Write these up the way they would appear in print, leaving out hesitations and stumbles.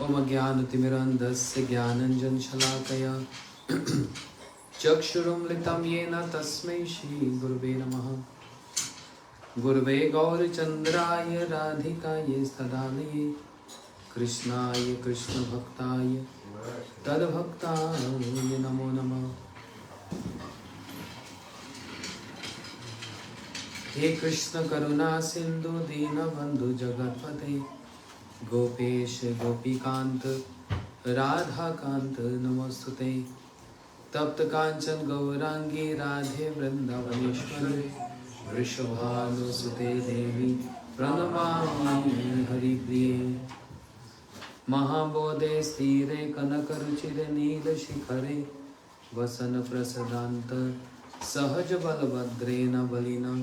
ओम ज्ञानतिमिरन्धस्य ज्ञानञ्जनशलाकया चक्षुरुन्मिलितं येन तस्मै श्रीगुरुवे नमः। गुरुवे गौरचन्द्राय राधिकायै तदालये कृष्णाय कृष्णभक्ताय तद्भक्ताय नमो नमः। हे कृष्ण करुणा सिंधु दीनबंधु जगतपते गोपेश गोपीकांत राधाकांत नमोस्तुते। तप्त कांचन गौरांगी राधे वृंदावनेश्वरी वृषभानुसुते देवी प्रणमामि हरिप्रिये। महाबोधे स्थिरे कनकरुचिरे नीलशिखरे वसन प्रसदान्त सहज बलभद्रेण बलिना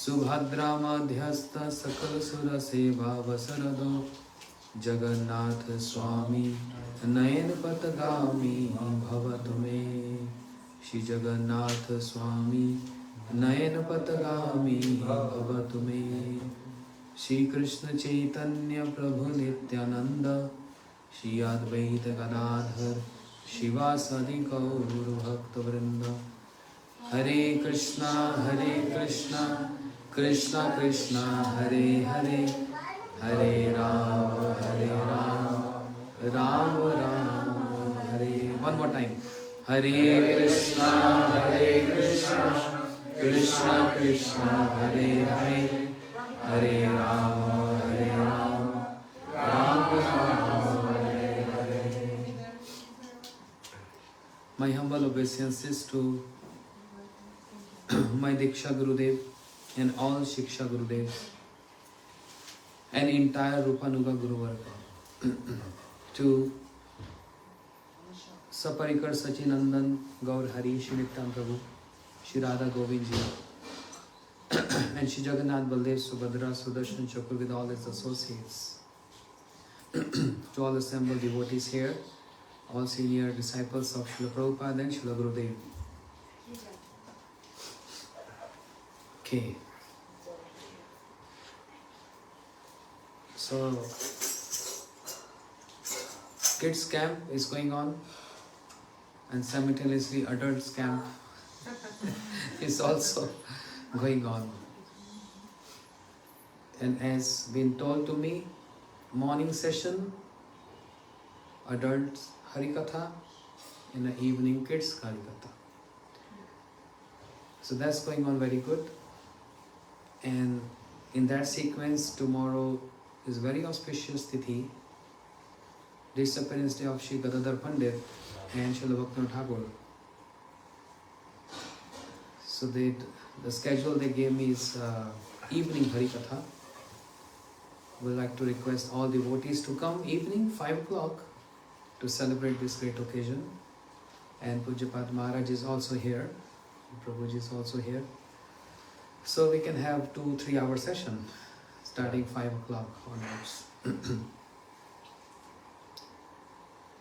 सुभद्रा मध्यस्थ सकल सुर सेवा वसरदो जगन्नाथ स्वामी नयन पथगामी भवतु मे। श्री जगन्नाथ स्वामी नयन पथगामी भवतु मे। श्री कृष्ण चैतन्य प्रभु नित्यानंद श्री अद्वैत गदाधर शिवासादि गौर भक्त वृंद। Hare Krishna Krishna Krishna Hare Hare Hare Ram Ram Ram Hare. One more time. Hare Krishna Krishna Krishna Hare Hare Hare Ram Ram Ram Hare Hare. My humble obeisances to my Diksha Gurudev and all Shiksha Gurudevs and entire Rupanuga Guru Varga to Saparikar Sachinandan Gaur Hari Shri Nityan Prabhu Shri Radha Govind Ji and Shri Jagannath Baldev Subhadra Sudarshan Chakur with all its associates. To all assembled devotees here, all senior disciples of Srila Prabhupada and Srila Gurudev. Okay. So, kids camp is going on and simultaneously adults camp is also going on. And as been told to me, morning session, adults Harikatha, in the evening kids Harikatha. So that's going on very good. And in that sequence, tomorrow is very auspicious Tithi, disappearance day of Shri Gadadhar Pandit and Srila Bhaktivinoda Thakur. So the schedule they gave me is evening Harikatha. We'd like to request all devotees to come evening 5 o'clock to celebrate this great occasion. And Pujyapat Maharaj is also here. Prabhuji is also here. So we can have 2-3 hour session starting 5 o'clock onwards.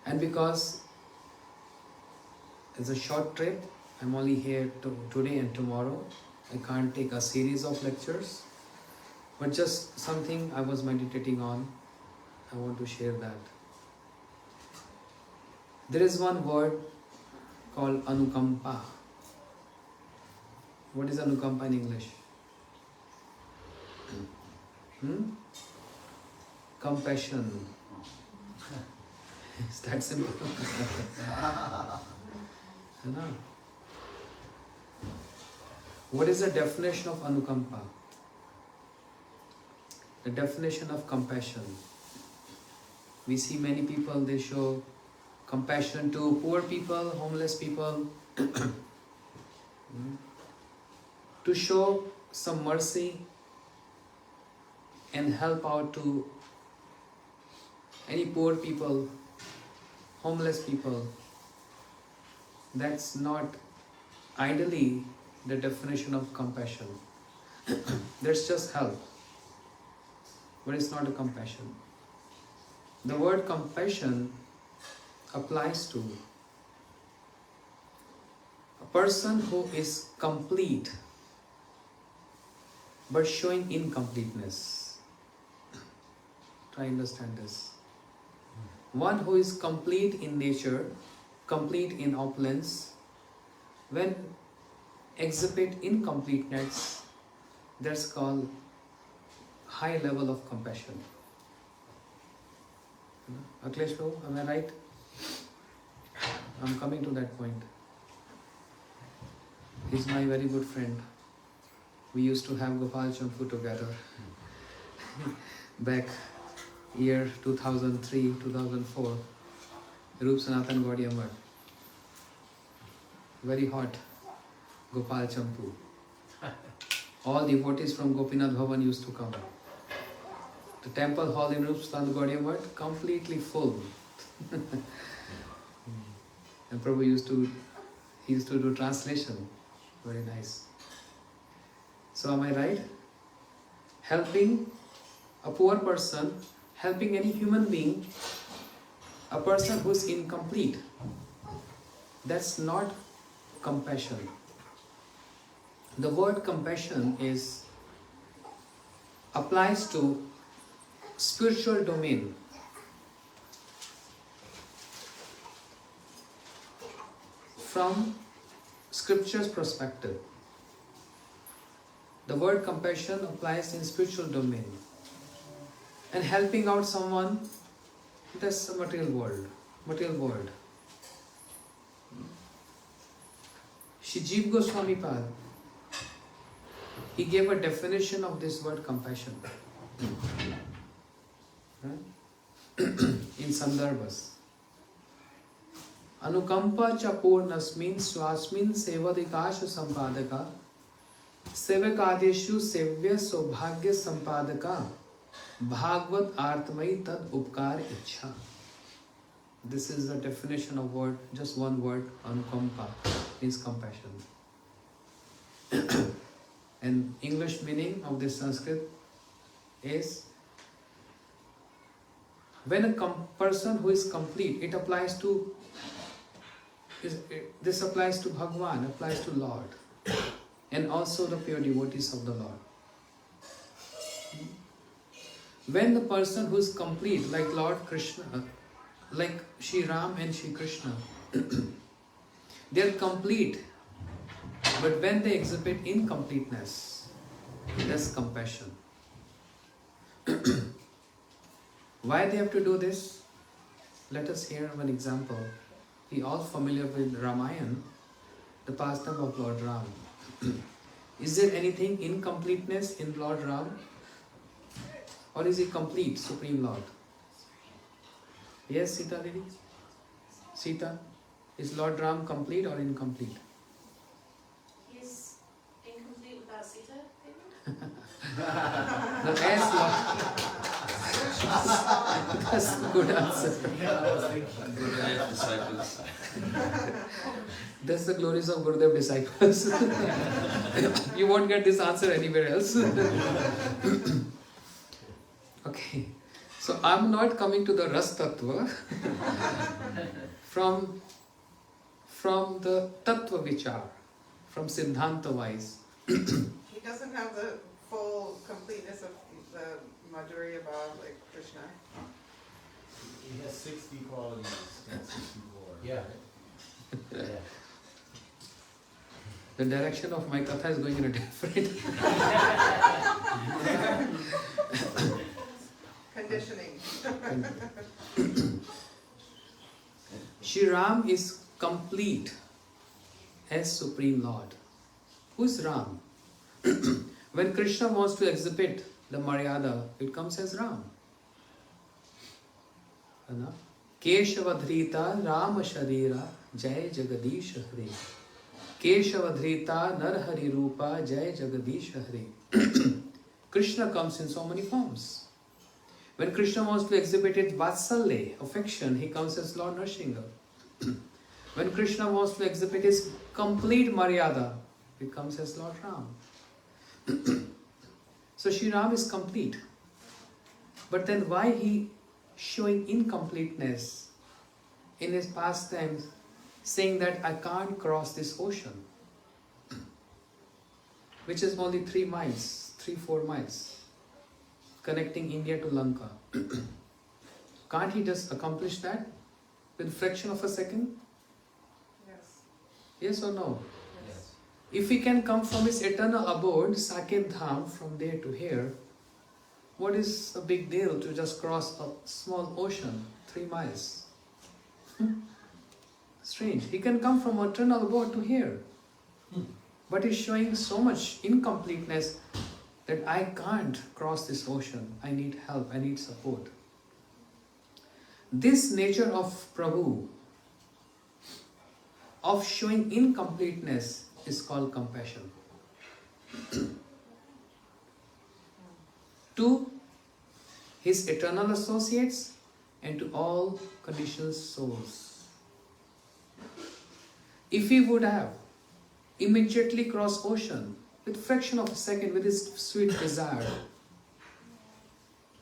And because it's a short trip, I'm only here today and tomorrow. I can't take a series of lectures, but just something I was meditating on. I want to share that. There is one word called Anukampa. What is Anukampa in English? Compassion. It's that simple. What is the definition of Anukampa? The definition of compassion. We see many people, they show compassion to poor people, homeless people, to show some mercy and help out to any poor people, homeless people. That's not ideally the definition of compassion. That's just help, but it's not a compassion. The word compassion applies to a person who is complete but showing incompleteness. Try to understand this. one who is complete in nature, complete in opulence, when exhibit incompleteness, that's called high level of compassion. Akhilesh Prabhu, am I right? I'm coming to that point. He's my very good friend. We used to have Gopal Champu together back year 2003, 2004. Rup Sanatan Gaudiya Math. Very hot Gopal Champu. All devotees from Gopinath Bhavan used to come. The temple hall in Rup Sanatan Gaudiya Math completely full. And Prabhu used to do translation. Very nice. So am I right? Helping a poor person, helping any human being, a person who is incomplete, that's not compassion. The word compassion applies to spiritual domain. From scripture's perspective, the word compassion applies in spiritual domain. And helping out someone, that's the material world. Shri Jiva Goswami Pad, he gave a definition of this word compassion. In Sandarbhas. Anukampa cha purnasmin swasmin sevadikasha sampadaka sevakadeshu sevya saubhagya sampadaka bhagavad artmai tad upkar ichha. This is the definition of word, just one word, anukampa, means compassion. And English meaning of this Sanskrit is when a person who is complete, it applies to this applies to Bhagwan, applies to Lord, and also the pure devotees of the Lord. When the person who is complete, like Lord Krishna, like Shri Ram and Shri Krishna, they are complete, but when they exhibit incompleteness, that's compassion. Why they have to do this? Let us hear one example. We all familiar with Ramayana, the pastime of Lord Ram. Is there anything incompleteness in Lord Ram? Or is he complete, Supreme Lord? Yes, Sita Devi? Sita, is Lord Ram complete or incomplete? He's incomplete without Sita, maybe? No, as Lord. That's a good answer. Gurudev disciples. That's the glories of Gurudev disciples. You won't get this answer anywhere else. Okay, so I'm not coming to the Ras Tattva from the Tattva Vichar, from Siddhanta wise. He doesn't have the full completeness of the Madhurya Bhav like Krishna. He has 60 qualities, not 64. Yeah. Yeah. The direction of my katha is going in a different. Conditioning. Shri Ram is complete as Supreme Lord. Who is Ram? When Krishna wants to exhibit the Maryada, it comes as Ram. Keshavadhrita Rama Sharira Jai Jagadish Hare. Keshavadhrita Narhari Rupa Jai Jagadish Hare. Krishna comes in so many forms. When Krishna wants to exhibit his Vatsalya, affection, he comes as Lord Nrsimha. When Krishna wants to exhibit his complete Maryada, he comes as Lord Ram. So Shri Ram is complete. But then why he showing incompleteness in his pastimes, saying that I can't cross this ocean, which is only 3 miles, 3-4 miles, connecting India to Lanka. Can't he just accomplish that with fraction of a second? Yes. Yes or no? Yes. If he can come from his eternal abode, Saket Dham, from there to here, what is a big deal to just cross a small ocean, 3 miles? Strange. He can come from eternal abode to here. But he's showing so much incompleteness that I can't cross this ocean. I need help, I need support. This nature of Prabhu, of showing incompleteness, is called compassion. To his eternal associates and to all conditioned souls. If he would have immediately crossed ocean with fraction of a second with his sweet desire,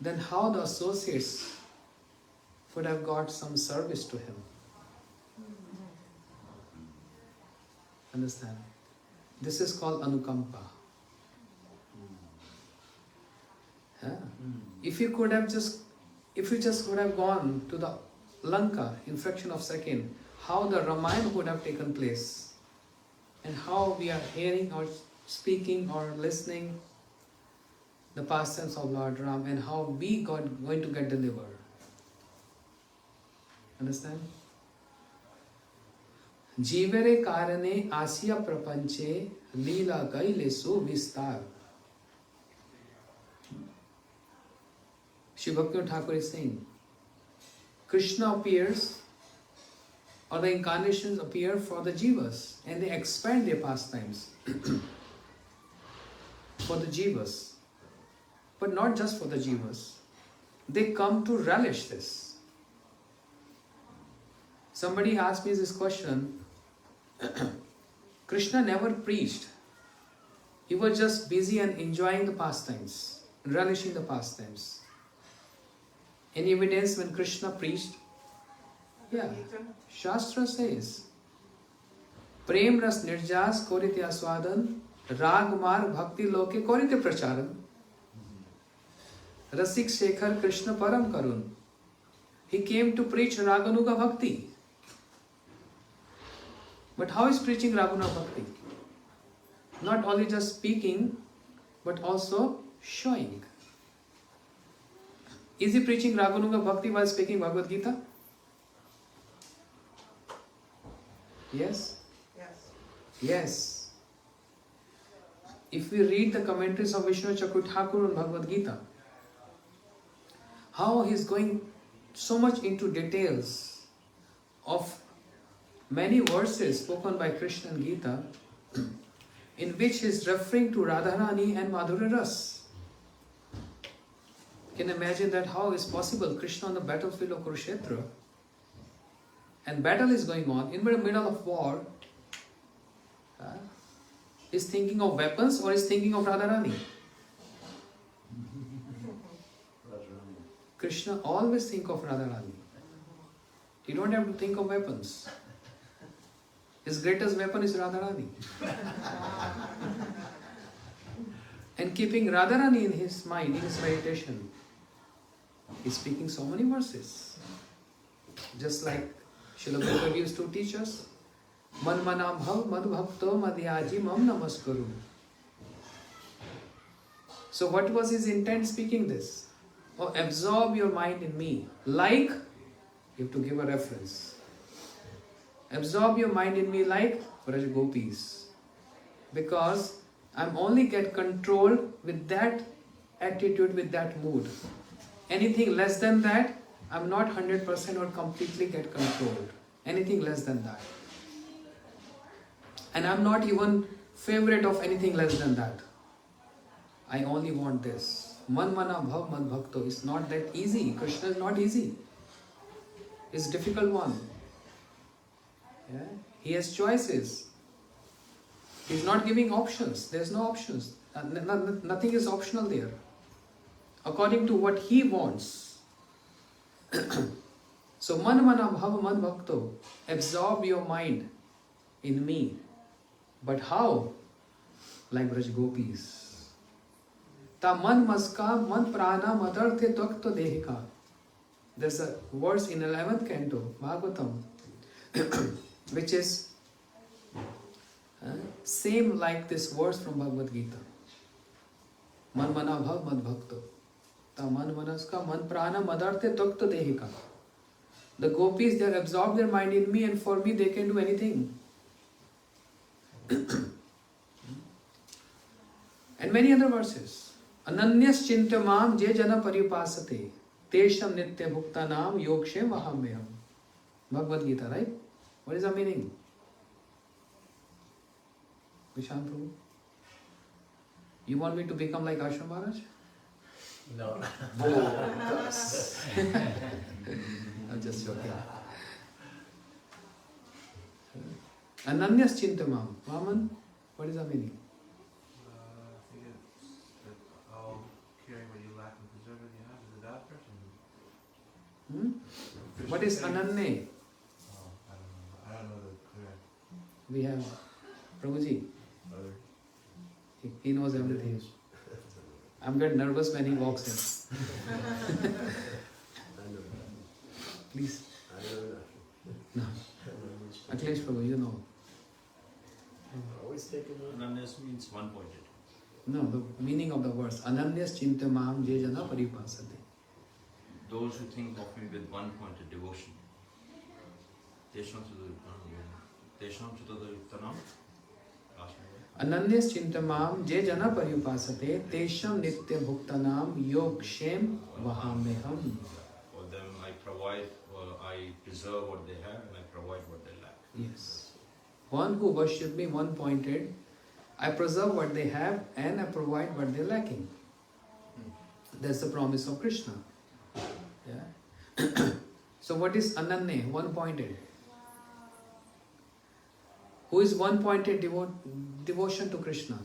then how the associates would have got some service to him. Understand? This is called anukampa. Yeah. If you just would have gone to the Lanka in fraction of a second, how the Ramayana would have taken place, and how we are hearing or speaking or listening the pastimes of Lord Ram, and how we going to get delivered. Understand? Jivere karane asya prapanche lila kaile su vistar. Shri Bhakti Thakur is saying, Krishna appears, or the incarnations appear for the jivas, and they expand their pastimes for the jivas. But not just for the jivas. They come to relish this. Somebody asked me this question. Krishna never preached. He was just busy and enjoying the pastimes, relishing the pastimes. Any evidence when Krishna preached? Yeah. Shastra says, Prem ras nirjas korite aswadan, rag mar bhakti loke korite pracharan. Rasik Shekhar Krishna Param Karun. He came to preach Raganuga Bhakti. But how is preaching Raganuga Bhakti? Not only just speaking, but also showing. Is he preaching Raganuga Bhakti while speaking Bhagavad Gita? Yes? Yes. Yes. If we read the commentaries of Vishnu Chakra Thakur on Bhagavad Gita, how he is going so much into details of many verses spoken by Krishna in Gita, in which he is referring to Radharani and Madhurya Ras. Can you imagine that how is possible? Krishna on the battlefield of Kurukshetra, and battle is going on, in the middle of war, is thinking of weapons or is thinking of Radharani? Krishna always think of Radharani. You don't have to think of weapons. His greatest weapon is Radharani. And keeping Radharani in his mind, in his meditation, he's speaking so many verses. Just like Srila Prabhupada used to teach us, Man manam bhav madhbhakto madhyaji mam namaskaru. So what was his intent speaking this? Oh, absorb your mind in me. Like, you have to give a reference. Absorb your mind in me like Vraj Gopis. Because I'm only get controlled with that attitude, with that mood. Anything less than that, I'm not 100% or completely get controlled. Anything less than that. And I'm not even favorite of anything less than that. I only want this. Man mana bhav mad bhakto. It's not that easy. Krishna is not easy. It's a difficult one. Yeah? He has choices. He's not giving options. There's no options. Nothing is optional there. According to what he wants. So man mana bhav mad bhakto. Absorb your mind in me. But how? Like Vraj Gopis. Ta man maska man prana madarthe twakta dehika. there's a verse in 11th canto, Bhagavatam, which is same like this verse from Bhagavad Gita. Man mana bhav mad bhakto. Ta man manaska man prana madarte takta dehika. The gopis, they have absorbed their mind in me, and for me they can do anything. And many other verses. Ananyas chintamam je jana paripasate tesham nitya bhukta nam yogshem ahamyam. Bhagavad Gita, right? What is the meaning? Vishant Prabhu? You want me to become like Ashram Maharaj? No. I'm just joking. Ananyas chintamam. Vaman, what is the meaning? I think it's that all carry what you lack and preserve what you have as a God person. What is ananya? Oh, I don't know the clear. We have Prabhuji. He knows everything. I'm getting nervous when he walks in. Please. No. Akhilesh Prabhu, you know. Always taking one. Ananyas means one-pointed. No, the meaning of the verse. Ananyas chintamam je jana paripasate. Those who think of me with one-pointed devotion. Tesham Chitadayuktanam. Ananyas chintamam je jana paripasate tesham nitya bhuktanam yogshem vahameham. For them I provide, I preserve what they have and I provide what they lack. Yes. One who worship me one-pointed, I preserve what they have and I provide what they're lacking. That's the promise of Krishna. Yeah. So what is ananya, one-pointed? Who is one-pointed devotion to Krishna?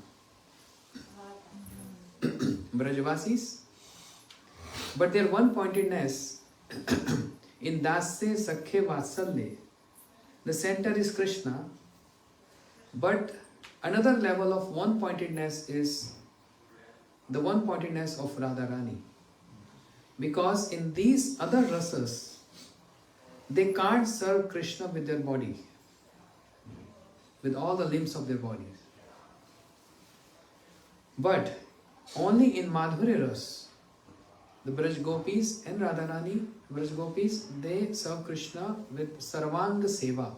Brajavasis. But their one-pointedness in Dasya Sakhe Vatsalya, the center is Krishna, but another level of one-pointedness is the one-pointedness of Radharani. Because in these other rasas, they can't serve Krishna with their body, with all the limbs of their bodies. But only in Madhurya Ras, the Braj Gopis and Radharani, Braj Gopis, they serve Krishna with Sarvanga Seva,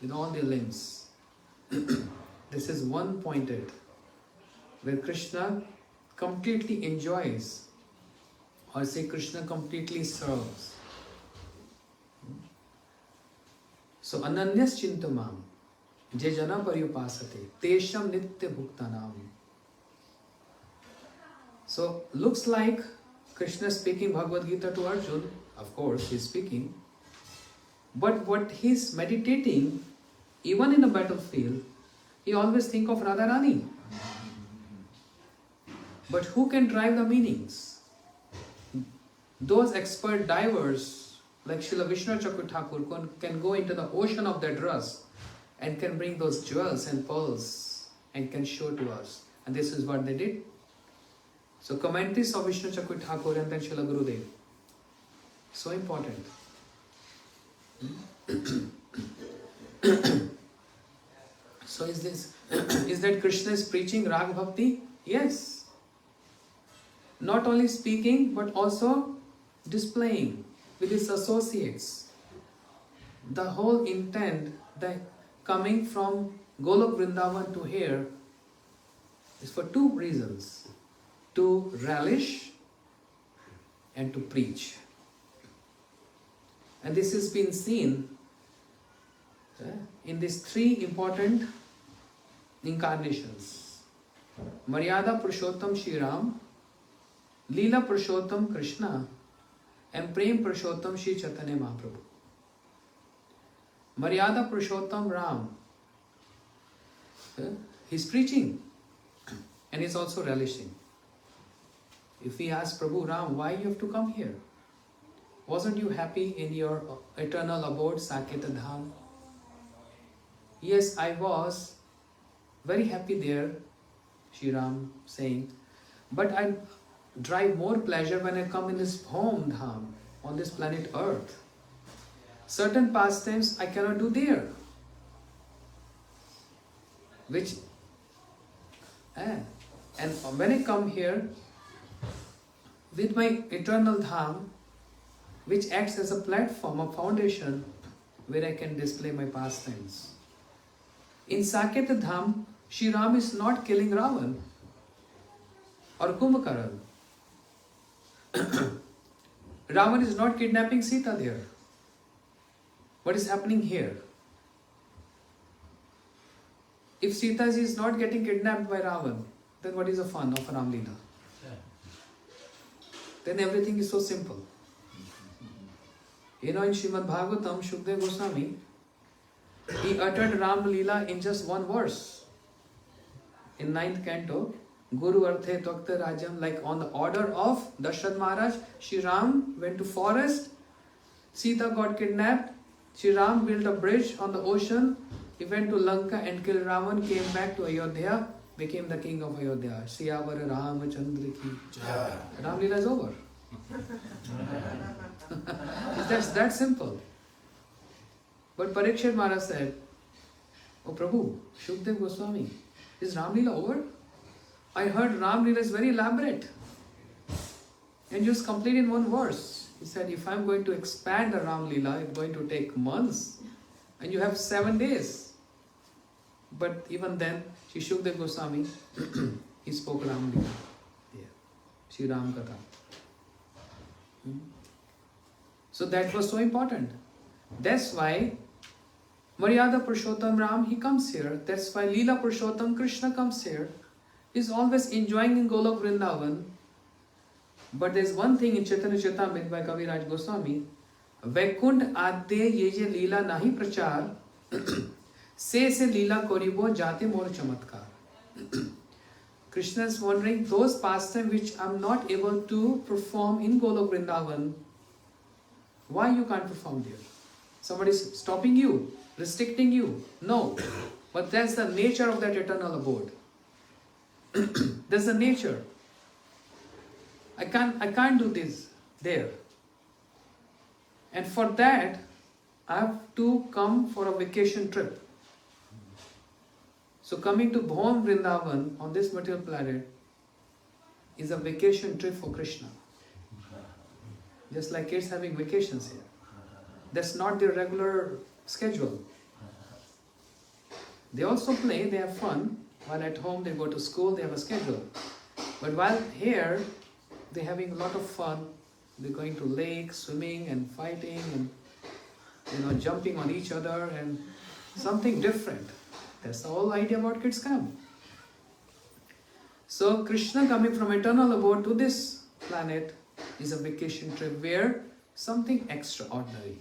with all their limbs. This is one-pointed, where Krishna completely enjoys, or say Krishna completely serves. So ananyas chintamam je jana paripasate tesham nitya bhuktanam. So looks like Krishna speaking Bhagavad Gita to Arjun. Of course he is speaking, but what he is meditating, even in a battlefield, he always think of Radharani. But who can drive the meanings? Those expert divers like Srila Vishnu Chakra Thakur can go into the ocean of that ras and can bring those jewels and pearls and can show to us. And this is what they did. So commentaries of Vishnu Chakra Thakur and then Srila Gurudev. So important. So is that Krishna is preaching Rag Bhakti? Yes. Not only speaking but also displaying with his associates. The whole intent that coming from Golok Vrindavan to here is for two reasons: to relish and to preach. And this has been seen in these three important incarnations: Maryada Purushottam Shri Ram, Leela Purushottam Krishna, and Prem Purushottam Shri Chaitanya Mahaprabhu. Maryada Purushottam Ram, he's preaching and he's also relishing. If we ask Prabhu Ram, why you have to come here? Wasn't you happy in your eternal abode, Saketa Dham? Yes, I was very happy there, Shri Ram saying, but I derive more pleasure when I come in this home Dham, on this planet Earth. Certain pastimes I cannot do there. And when I come here with my eternal dham, which acts as a platform, a foundation where I can display my pastimes. In Saket Dham, Shri Ram is not killing Ravan or Kumbhakaran. Ravan is not kidnapping Sita there. What is happening here? If Sita is not getting kidnapped by Ravan, then what is the fun of Ram Leela? Then everything is so simple. You know, in Srimad Bhagavatam, Shukdev Goswami, he uttered Ram Leela in just one verse. In 9th canto, Guru Arthe Takta Rajam, like on the order of Dashrath Maharaj, Shri Ram went to forest, Sita got kidnapped, Shri Ram built a bridge on the ocean, he went to Lanka and killed Ravan, came back to Ayodhya, became the king of Ayodhya. Siyavara Ramachandra ki Jai. Ram Leela is over. That's that simple. But Parikshit Maharaj said, "Oh Prabhu, Shukdev Goswami, is Ram Leela over? I heard Ram Leela is very elaborate and just complete in one verse." He said, "If I'm going to expand the Ram Leela, it's going to take months and you have 7 days." But even then, Shri Shukdev Goswami, he spoke Ram Leela. Yeah. Shri Ram Katha. So that was so important. That's why Maryada Purushottam Ram, he comes here. That's why Leela Purushottam Krishna comes here. He's always enjoying in Golok Vrindavan. But there's one thing in Chaitanya Charitamrita by Kaviraj Goswami. Vaikunt adde ye je Leela nahi prachar se Leela koribo jate mor chamatkar. Krishna is wondering, those pastimes which I'm not able to perform in Golok Vrindavan, why you can't perform there? Somebody is stopping you, restricting you? No. But that's the nature of that eternal abode. That's the nature. I can't do this there. And for that, I have to come for a vacation trip. So coming to Bhuvan Vrindavan on this material planet is a vacation trip for Krishna. Just like kids having vacations here. That's not their regular schedule. They also play, they have fun. While at home they go to school, they have a schedule. But while here, they're having a lot of fun. They're going to lakes, swimming and fighting and jumping on each other and something different. That's the whole idea about kids camp. So Krishna coming from eternal abode to this planet is a vacation trip where something extraordinary.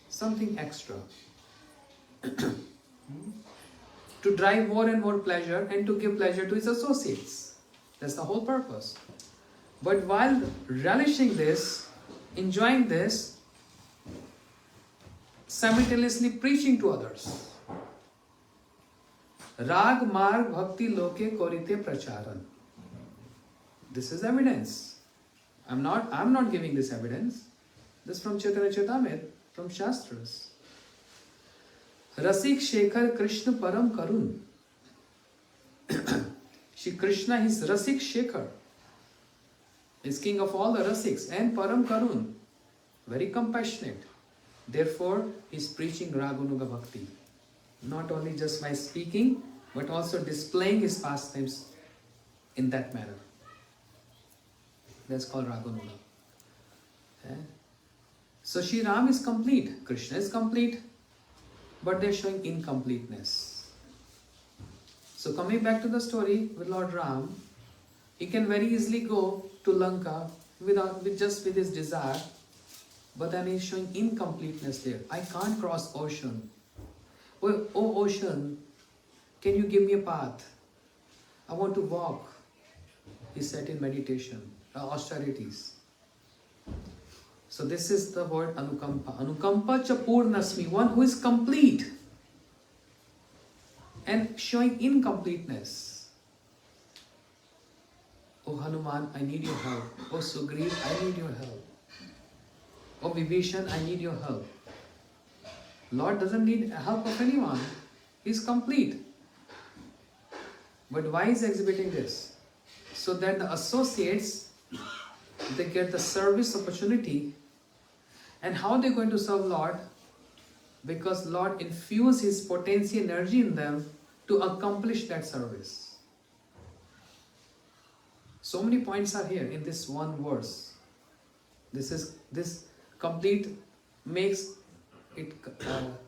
Something extra. To drive more and more pleasure and to give pleasure to his associates. That's the whole purpose. But while relishing this, enjoying this, simultaneously preaching to others. Rag marg bhakti loke korite pracharan. This is evidence. I'm not giving this evidence. This is from Chaitanya Charitamrita, from Shastras. Rasik Shekhar Krishna Param Karun. Shri Krishna is Rasik Shekhar. Is king of all the Rasiks and Param Karun. Very compassionate. Therefore, he is preaching Raganuga Bhakti. Not only just by speaking, but also displaying his pastimes in that manner. That's called Raganuga. So Shri Ram is complete, Krishna is complete, but they're showing incompleteness. So coming back to the story with Lord Ram, he can very easily go to Lanka with his desire, but then he's showing incompleteness there. I can't cross ocean. Oh ocean, can you give me a path? I want to walk. He said in meditation, austerities. So this is the word Anukampa. Anukampa cha purnasmi, one who is complete and showing incompleteness. Oh Hanuman, I need your help. Oh Sugriv, I need your help. Oh Vibhishan, I need your help. Lord doesn't need help of anyone. He's complete. But why is he exhibiting this? So that the associates, they get the service opportunity. And how they're going to serve Lord? Because Lord infused His potency energy in them to accomplish that service. So many points are here in this one verse. This complete makes it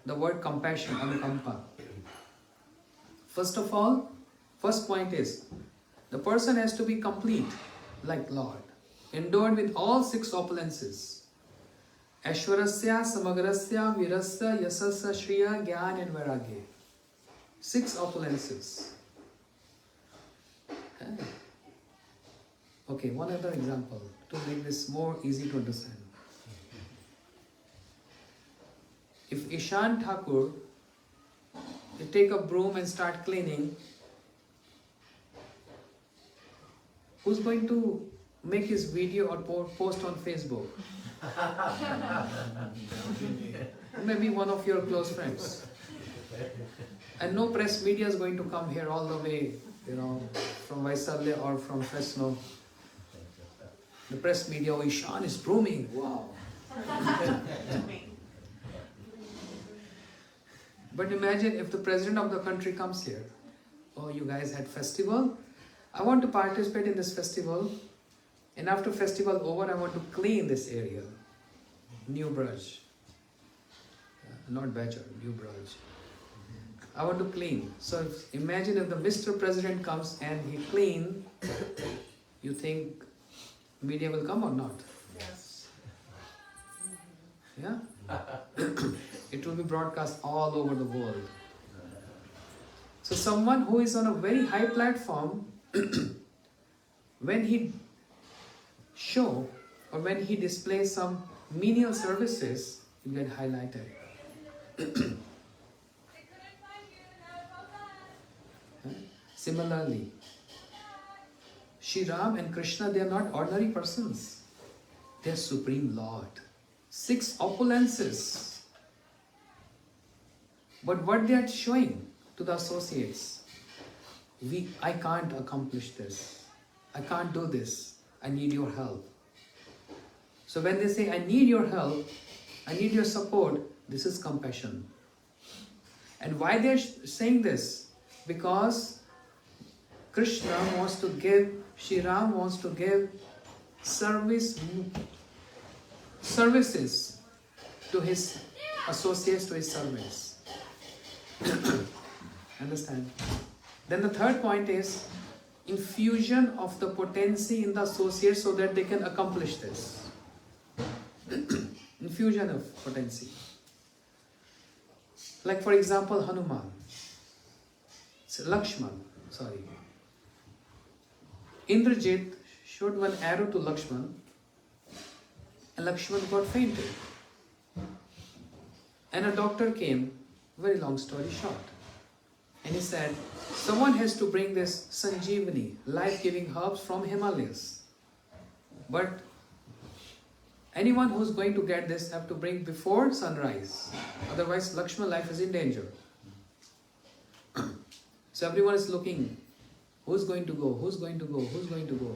the word compassion, anukampa. First of all, first point is the person has to be complete like Lord, endowed with all 6 opulences. Aishwarasya, Samagrasya, Virasya, Yasasya, Shriya, Gyan and Vairagya. 6 opulences. Okay, one other example to make this more easy to understand. If Ishan Thakur you take a broom and start cleaning, who's going to make his video or post on Facebook? Maybe one of your close friends. And no press media is going to come here all the way, from Vaisalya or from Fresno. The press media, oh, Ishan is brooming, wow. But imagine if the president of the country comes here. Oh, you guys had festival? I want to participate in this festival. And after festival over, I want to clean this area. New Braj. Not Badger, New Braj. I want to clean. So imagine if the Mr. President comes and he clean, you think media will come or not? Yes. Yeah? It will be broadcast all over the world. So someone who is on a very high platform, when he show or when he displays some menial services, you get highlighted. Similarly, Shri Ram and Krishna, they are not ordinary persons. They are Supreme Lord. 6 opulences. But what they are showing to the associates, I can't accomplish this. I can't do this. I need your help. So when they say, I need your help, I need your support, this is compassion. And why they are saying this? Because Krishna wants to give, Shri Ram wants to give services to his associates, to his servants. Understand? Then the third point is infusion of the potency in the associates so that they can accomplish this. Infusion of potency. Like for example, Hanuman. Lakshman, sorry. Indrajit shot one arrow to Lakshman and Lakshman got fainted. And a doctor came, very long story short. And he said, someone has to bring this Sanjeevani, life-giving herbs from Himalayas. But anyone who's going to get this have to bring before sunrise. Otherwise, Lakshman's life is in danger. So everyone is looking, who's going to go, who's going to go, who's going to go.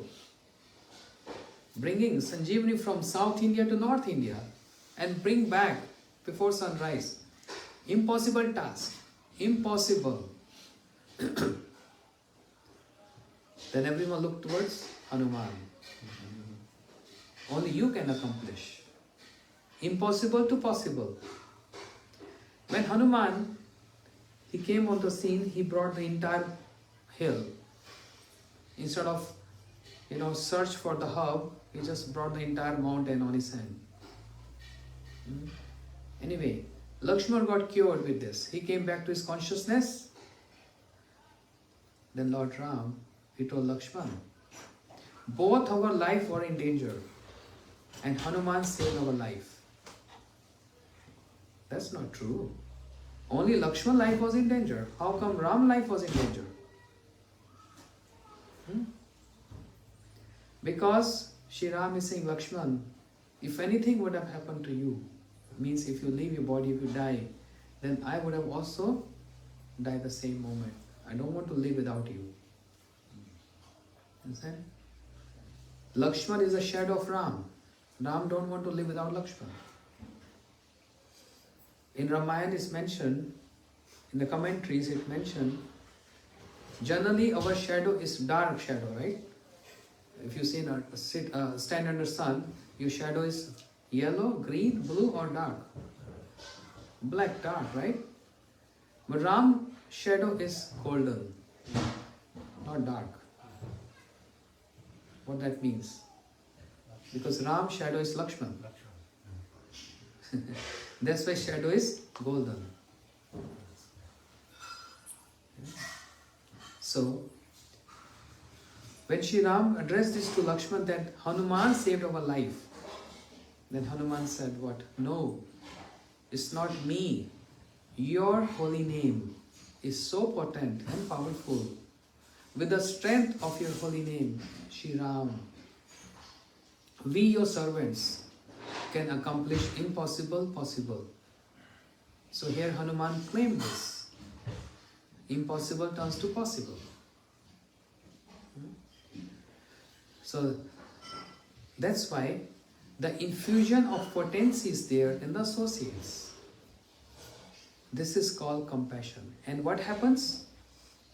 Bringing Sanjeevani from South India to North India and bring back before sunrise. Impossible task. Impossible. Then everyone looked towards Hanuman. Only you can accomplish. Impossible to possible. When Hanuman, he came on the scene, he brought the entire hill. Instead of, search for the herb, he just brought the entire mountain on his hand. Anyway, Lakshman got cured with this. He came back to his consciousness. Then Lord Ram, he told Lakshman, both our life were in danger and Hanuman saved our life. That's not true. Only Lakshman's life was in danger. How come Ram's life was in danger? Because Shri Ram is saying, Lakshman, if anything would have happened to you, means if you leave your body, if you die, then I would have also died the same moment. I don't want to live without you. Understand? Lakshman is a shadow of Ram. Ram don't want to live without Lakshman. In Ramayana it's mentioned, in the commentaries it mentioned, generally our shadow is dark shadow, right? If you stand under sun, your shadow is yellow, green, blue or dark? Black, dark, right? But Ram shadow is golden, not dark. What that means? Because Ram shadow is Lakshman. That's why shadow is golden. So, when Shri Ram addressed this to Lakshman that Hanuman saved our life, then Hanuman said what? No, it's not me. Your holy name is so potent and powerful. With the strength of your holy name, Shri Ram, we your servants can accomplish impossible possible. So here Hanuman claimed this. Impossible turns to possible. So that's why the infusion of potency is there in the associates. This is called compassion. And what happens?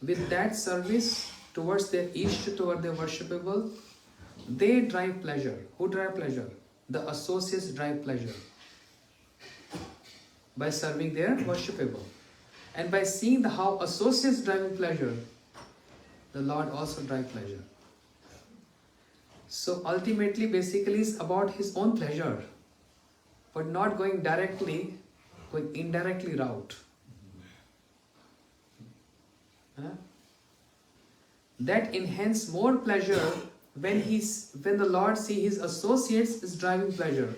With that service towards their Ishta, toward their worshipable, they drive pleasure. Who drive pleasure? The associates drive pleasure by serving their worshipable. And by seeing how associates driving pleasure, the Lord also drives pleasure. So ultimately, basically, it's about his own pleasure, but not going directly, going indirectly route. That enhance more pleasure when the Lord see his associates is driving pleasure.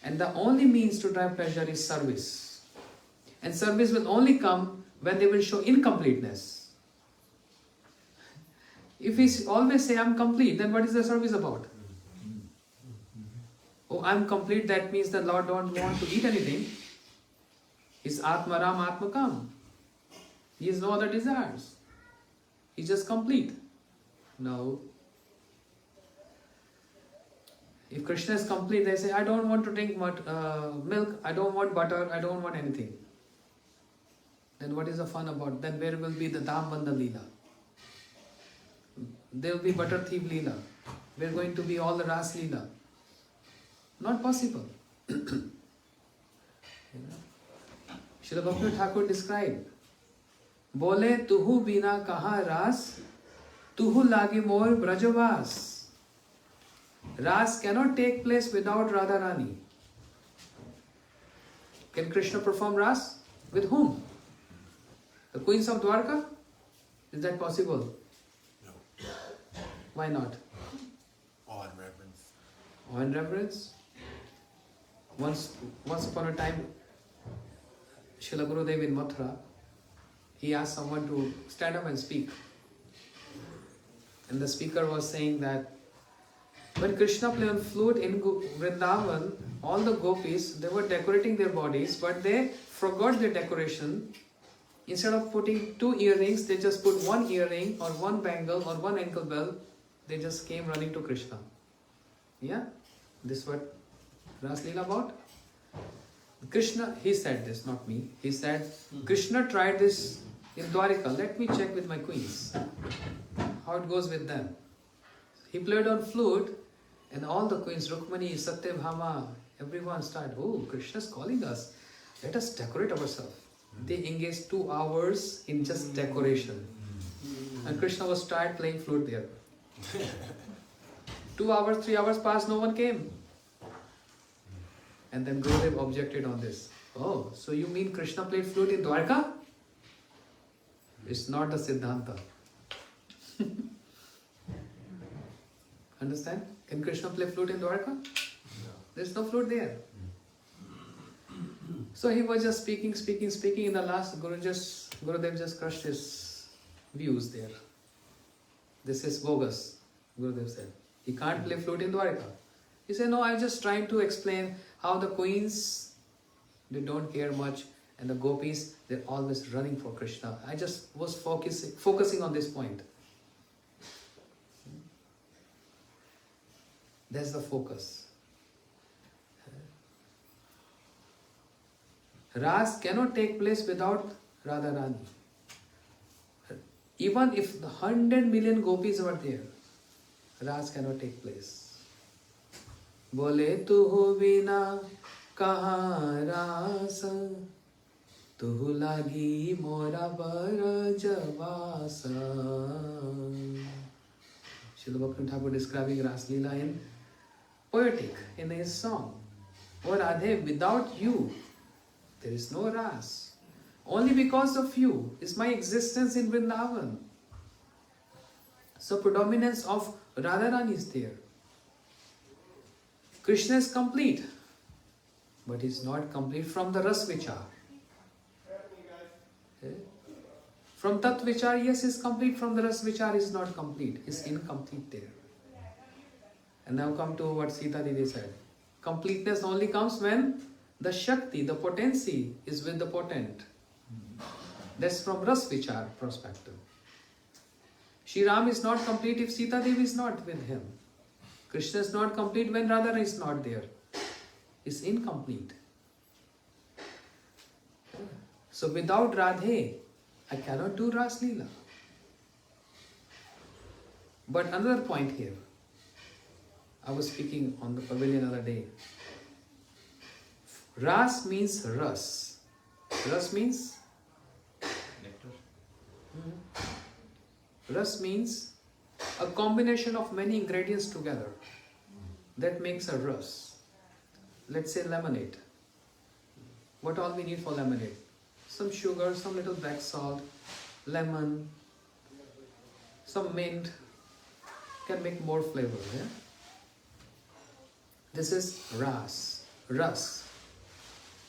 And the only means to drive pleasure is service. And service will only come when they will show incompleteness. If we always say I'm complete, then what is the service about? Oh, I'm complete, that means the Lord don't want to eat anything. He's Atmaram Atmakam. He has no other desires. He's just complete. No. If Krishna is complete, they say, I don't want to drink milk, I don't want butter, I don't want anything. Then what is the fun about? Then where will be the Dhambandha Leela? There will be butter thief Leela. We're going to be all the Ras Leela. Not possible. Srila Bhakti Thakur described, Bole tuhu bina kaha ras, tuhu lage more brajavas. Ras cannot take place without Radharani. Can Krishna perform Ras? With whom? The queens of Dwarka? Is that possible? No. Why not? Awe and reverence. Awe and reverence. Once upon a time, Srila Gurudev in Mathura, he asked someone to stand up and speak. And the speaker was saying that when Krishna played on flute in Vrindavan, all the gopis, they were decorating their bodies, but they forgot their decoration. Instead of putting 2 earrings, they just put 1 earring or 1 bangle or 1 ankle bell. They just came running to Krishna. Yeah? This is what Ras Leela about? Krishna, he said this, not me. He said, Krishna tried this in Dwarika. Let me check with my queens. How it goes with them. He played on flute and all the queens, Rukmani, Satyabhama, everyone started, oh, Krishna's calling us. Let us decorate ourselves. They engaged 2 hours in just decoration. And Krishna was tired playing flute there. 2 hours, 3 hours passed, no one came. And then Gurudev objected on this. Oh, so you mean Krishna played flute in Dwarka? It's not the Siddhanta. Understand? Can Krishna play flute in Dwarka? No. There's no flute there. So he was just speaking. In the last, Gurudev just crushed his views there. This is bogus, Gurudev said. He can't play flute in Dwarka. He said, no, I'm just trying to explain how the queens, they don't care much, and the gopis, they're always running for Krishna. I just was focusing on this point. That's the focus. Ras cannot take place without Radharani. Even if the 100 million gopis were there, Ras cannot take place. Bole tu bina kaha rasa, tu lagi mora barajavasa. Srila Bhaktivinoda Thakur describing Ras Leela in poetic, in his song. O Radhe, without you, there is no Ras. Only because of you is my existence in Vrindavan. So predominance of Radharani is there. Krishna is complete, but is not complete from the Ras Vichar. Okay? From Tat Vichar, yes, is complete. From the Ras Vichar is not complete. Is incomplete there. And now come to what Sita Didi said. Completeness only comes when the Shakti, the potency, is with the potent. That's from Ras Vichar perspective. Shri Ram is not complete if Sita Devi is not with him. Krishna is not complete when Radha is not there. It's incomplete. So without Radhe, I cannot do Ras Leela. But another point here. I was speaking on the pavilion the other day. Ras means Ras. Ras means? Nectar. Ras means a combination of many ingredients together. That makes a ras. Let's say lemonade. What all we need for lemonade? Some sugar, some little black salt, lemon, some mint. Can make more flavor. Yeah? This is ras. Ras.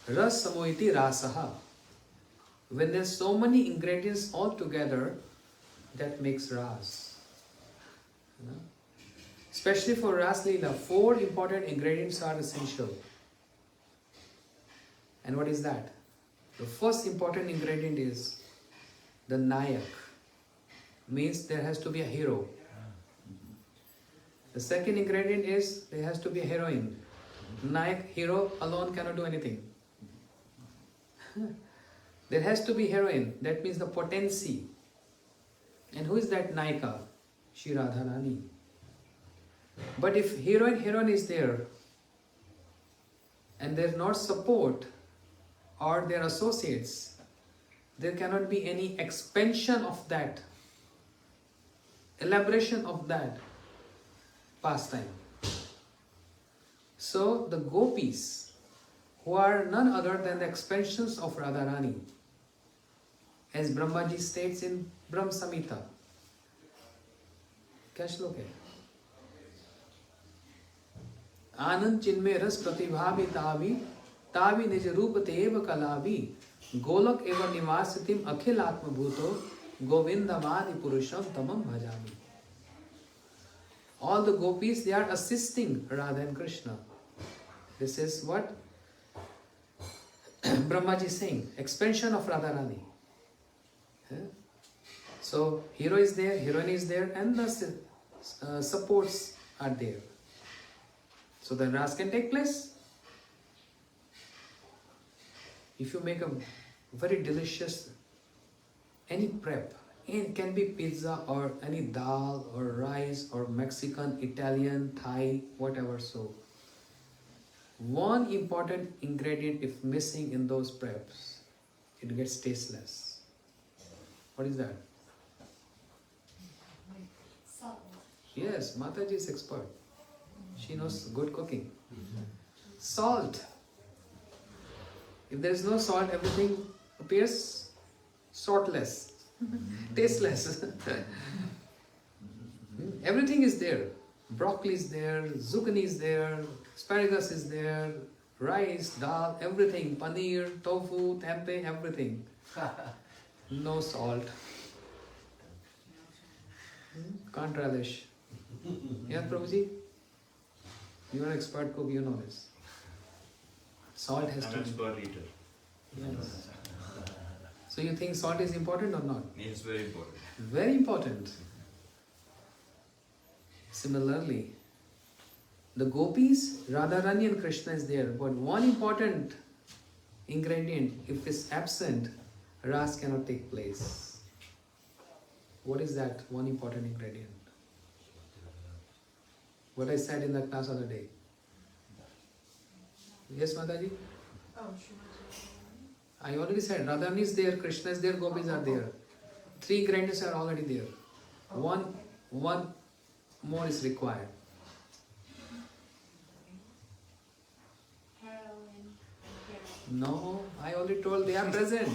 Ras samoiti rasaha. When there's so many ingredients all together, that makes ras. You know? Especially for Ras Leela, 4 important ingredients are essential. And what is that? The first important ingredient is the Nayak. Means there has to be a hero. The second ingredient is there has to be a heroine. Nayak, hero alone cannot do anything. There has to be heroine. That means the potency. And who is that Naika? Shri Radharani. But if heroine is there and there's not support or their associates, there cannot be any expansion of that, elaboration of that pastime. So the gopis, who are none other than the expansions of Radharani, as Brahmaji states in Brahm Samhita. क्या श्लोक है? आनंद चिन्मय रस प्रतिभावि तावि निज रूप तेव कलावि गोलक एवं निवासितिम अखिल आत्मभूतो गोविंदमादि पुरुषम तमम भजामि. All the gopis, they are assisting Radha and Krishna. This is what Brahmaji is saying, expansion of Radharani. So hero is there, heroine is there, and the supports are there. So the ras can take place. If you make a very delicious, any prep, it can be pizza or any dal or rice or Mexican, Italian, Thai, whatever. So one important ingredient if missing in those preps, it gets tasteless. What is that? Salt. Yes, Mataji is expert. She knows good cooking. Salt. If there is no salt, everything appears saltless, tasteless. Everything is there. Broccoli is there, zucchini is there, asparagus is there, rice, dal, everything, paneer, tofu, tempeh, everything. No salt. Can't relish. Yeah, Prabhuji? You are an expert cook, you know this. Salt has I'm to an be. expert eater. Yes. So you think salt is important or not? It's very important. Very important. Similarly, the gopis, Radharani and Krishna is there, but one important ingredient, if it's absent, ras cannot take place. What is that one important ingredient? What I said in the class other day. Yes, Mataji? Oh, Shrimati. I already said Radharani is there, Krishna is there, gopis are there. 3 ingredients are already there. One more is required. Heroin. No, I already told they are present.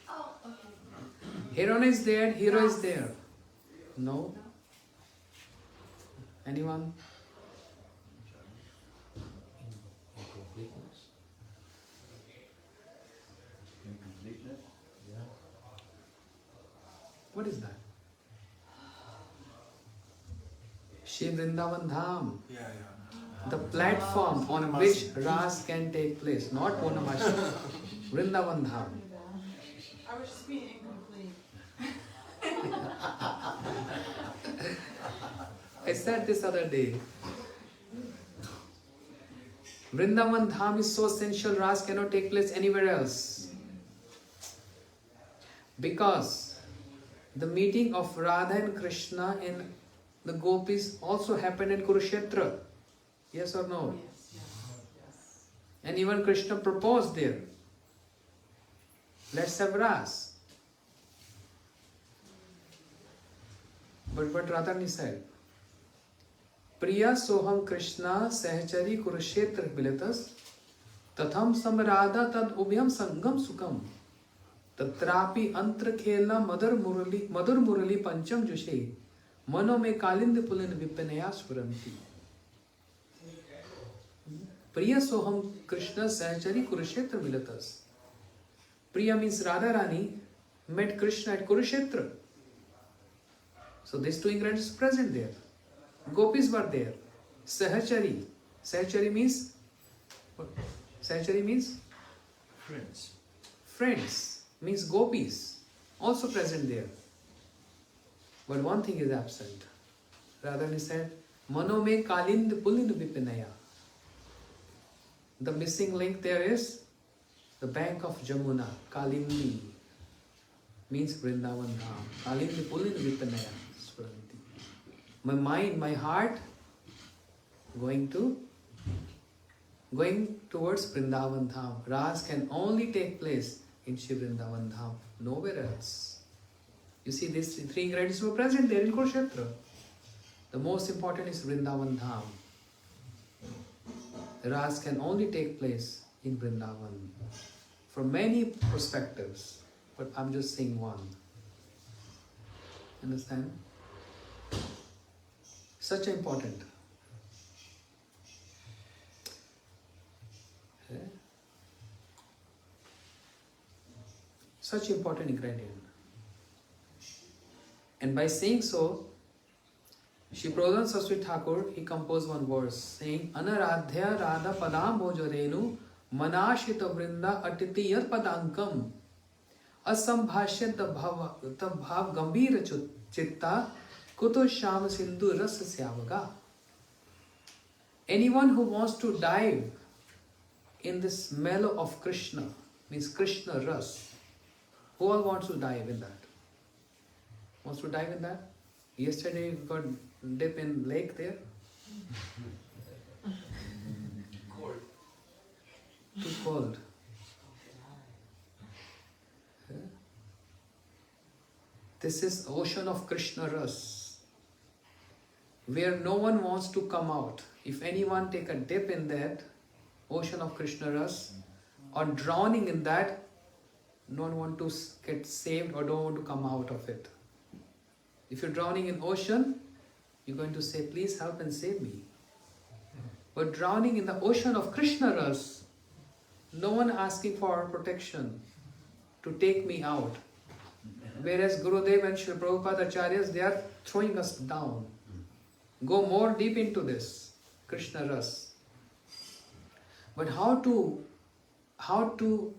Oh, okay. Heroine is there, hero is there. No? Anyone? Incompleteness. Incompleteness? Yeah. What is that? Shri Vrindavan Dham, Yeah, yeah. the platform on which Ras can take place, not Purnamashta. Vrindavan Dham. I was just being incomplete. I said this other day. Vrindavan Dham is so essential, Ras cannot take place anywhere else. Because the meeting of Radha and Krishna and the gopis also happened in Kurukshetra. Yes or no? And even Krishna proposed there. Let's have Ras. But what Radharani said? Priya soham Krishna sahachari Kurukshetra bilitas tatham samradha tad ubhyam sangam sukam tatrapi antra khelna madhur murali pancham jushe mano me kalind pulin vipanaya swaranti. Priya soham Krishna sahachari Kurukshetra bilitas. Priya means Radharani met Krishna at Kurukshetra. So these 2 ingredients are present there. Gopis were there. Sahachari. Sahachari means what? Sahachari means Friends. friends. Means gopis. Also present there. But one thing is absent. Radharani said, Mano me kalind pulind vipinaya. The missing link there is the bank of Jamuna. Kalindi means Vrindavan Dham. Kalindi pulind vipinaya. My mind, my heart going towards Vrindavan Dham. Ras can only take place in Shri Vrindavan Dham, nowhere else. You see, these 3 ingredients were present there in Kurukshetra. The most important is Vrindavan Dham. Ras can only take place in Vrindavan from many perspectives, but I'm just saying one. Understand? Such important. Such important ingredient. And by saying so, Shri Pradhan Saraswati Thakur, he composed one verse saying, Anaradhya Radha Padam Bhojarenu Manashita Vrinda Atitiyar Padankam Asambhashya Tabhav Gambhira Chitta Kuto Sham Sindhu Rasa Syavaga. Anyone who wants to dive in this mellow of Krishna, means Krishna Ras, who all wants to dive in that? Wants to dive in that? Yesterday we got dip in lake there. Too cold. This is ocean of Krishna Ras, where no one wants to come out. If anyone take a dip in that ocean of Krishna Ras or drowning in that, no one want to get saved or don't want to come out of it. If you're drowning in ocean, you're going to say, please help and save me. But drowning in the ocean of Krishna Ras, no one asking for protection to take me out. Whereas Gurudev and Srila Prabhupada Acharyas, they are throwing us down. Go more deep into this Krishna Ras. But how to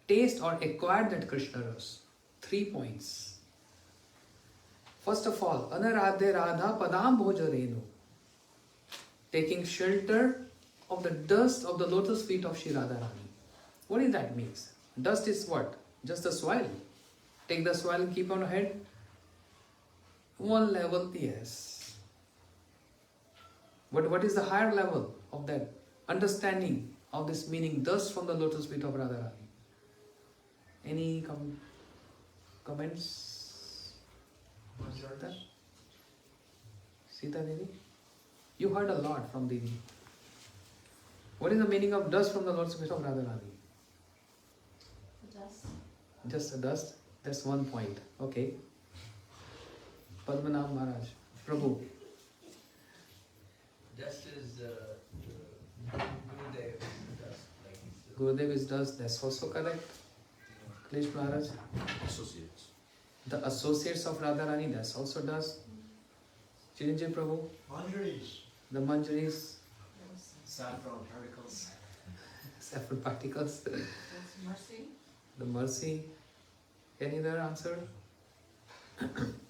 taste or acquire that Krishna ras? 3 points. First of all, Anaradhe Radha Padam Bhojarenu. Taking shelter of the dust of the lotus feet of Shri Radharani. What does that mean? Dust is what? Just the soil. Take the soil and keep on your head. One level, yes. But what is the higher level of that understanding of this meaning? Dust from the lotus feet of Radharani. Any comments? Sita? Sita Devi? You heard a lot from Devi. What is the meaning of dust from the lotus feet of Radharani? Dust. Just a dust? That's one point. Okay. Padmanabh Maharaj. Prabhu. Dust is Gurudev, dust. Like Gurudev is dust. That's also correct. Klish Maharaj. Associates. The associates of Radharani, that's also dust. Chiranjeev Prabhu. Manjaris. The manjaris. Saffron particles. Saffron particles. That's mercy. The mercy. Any other answer?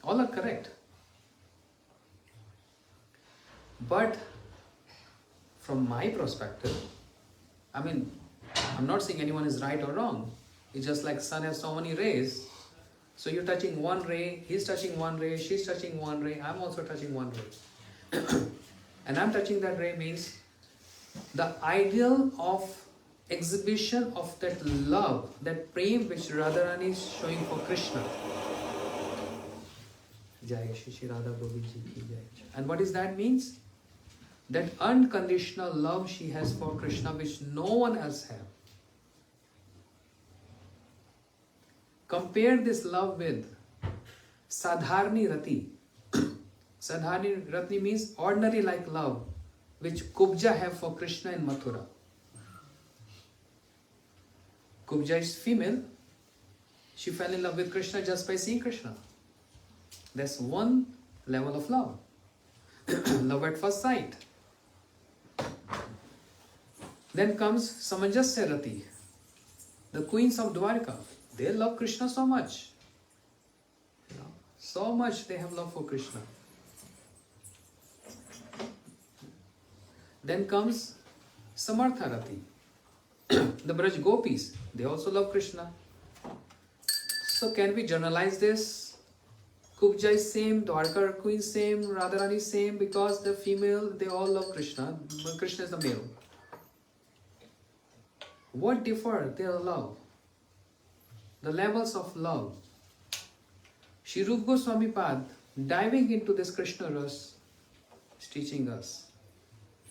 All are correct. But from my perspective, I mean, I'm not saying anyone is right or wrong. It's just like sun has so many rays. So you're touching one ray, he's touching one ray, she's touching one ray, I'm also touching one ray. And I'm touching that ray means the ideal of exhibition of that love, that prem which Radharani is showing for Krishna. Jai Shri Shri Radha Govind Ji ki Jai. And what does that means? That unconditional love she has for Krishna which no one else has. Compare this love with Sadharni Rati. Sadharni Rati means ordinary like love which Kubja have for Krishna in Mathura. Kubja is female. She fell in love with Krishna just by seeing Krishna. That's one level of love. Love at first sight. Then comes Samanjasya Rati. The queens of Dwarka. They love Krishna so much. So much they have love for Krishna. Then comes Samartha Rati. The Braj Gopis. They also love Krishna. So can we generalize this? Kubja is same, Dwarka queen same, Radharani same, because the female, they all love Krishna. Krishna is the male. What differ their love? The levels of love. Shri Rupa Goswami Pad, diving into this Krishna ras, is teaching us.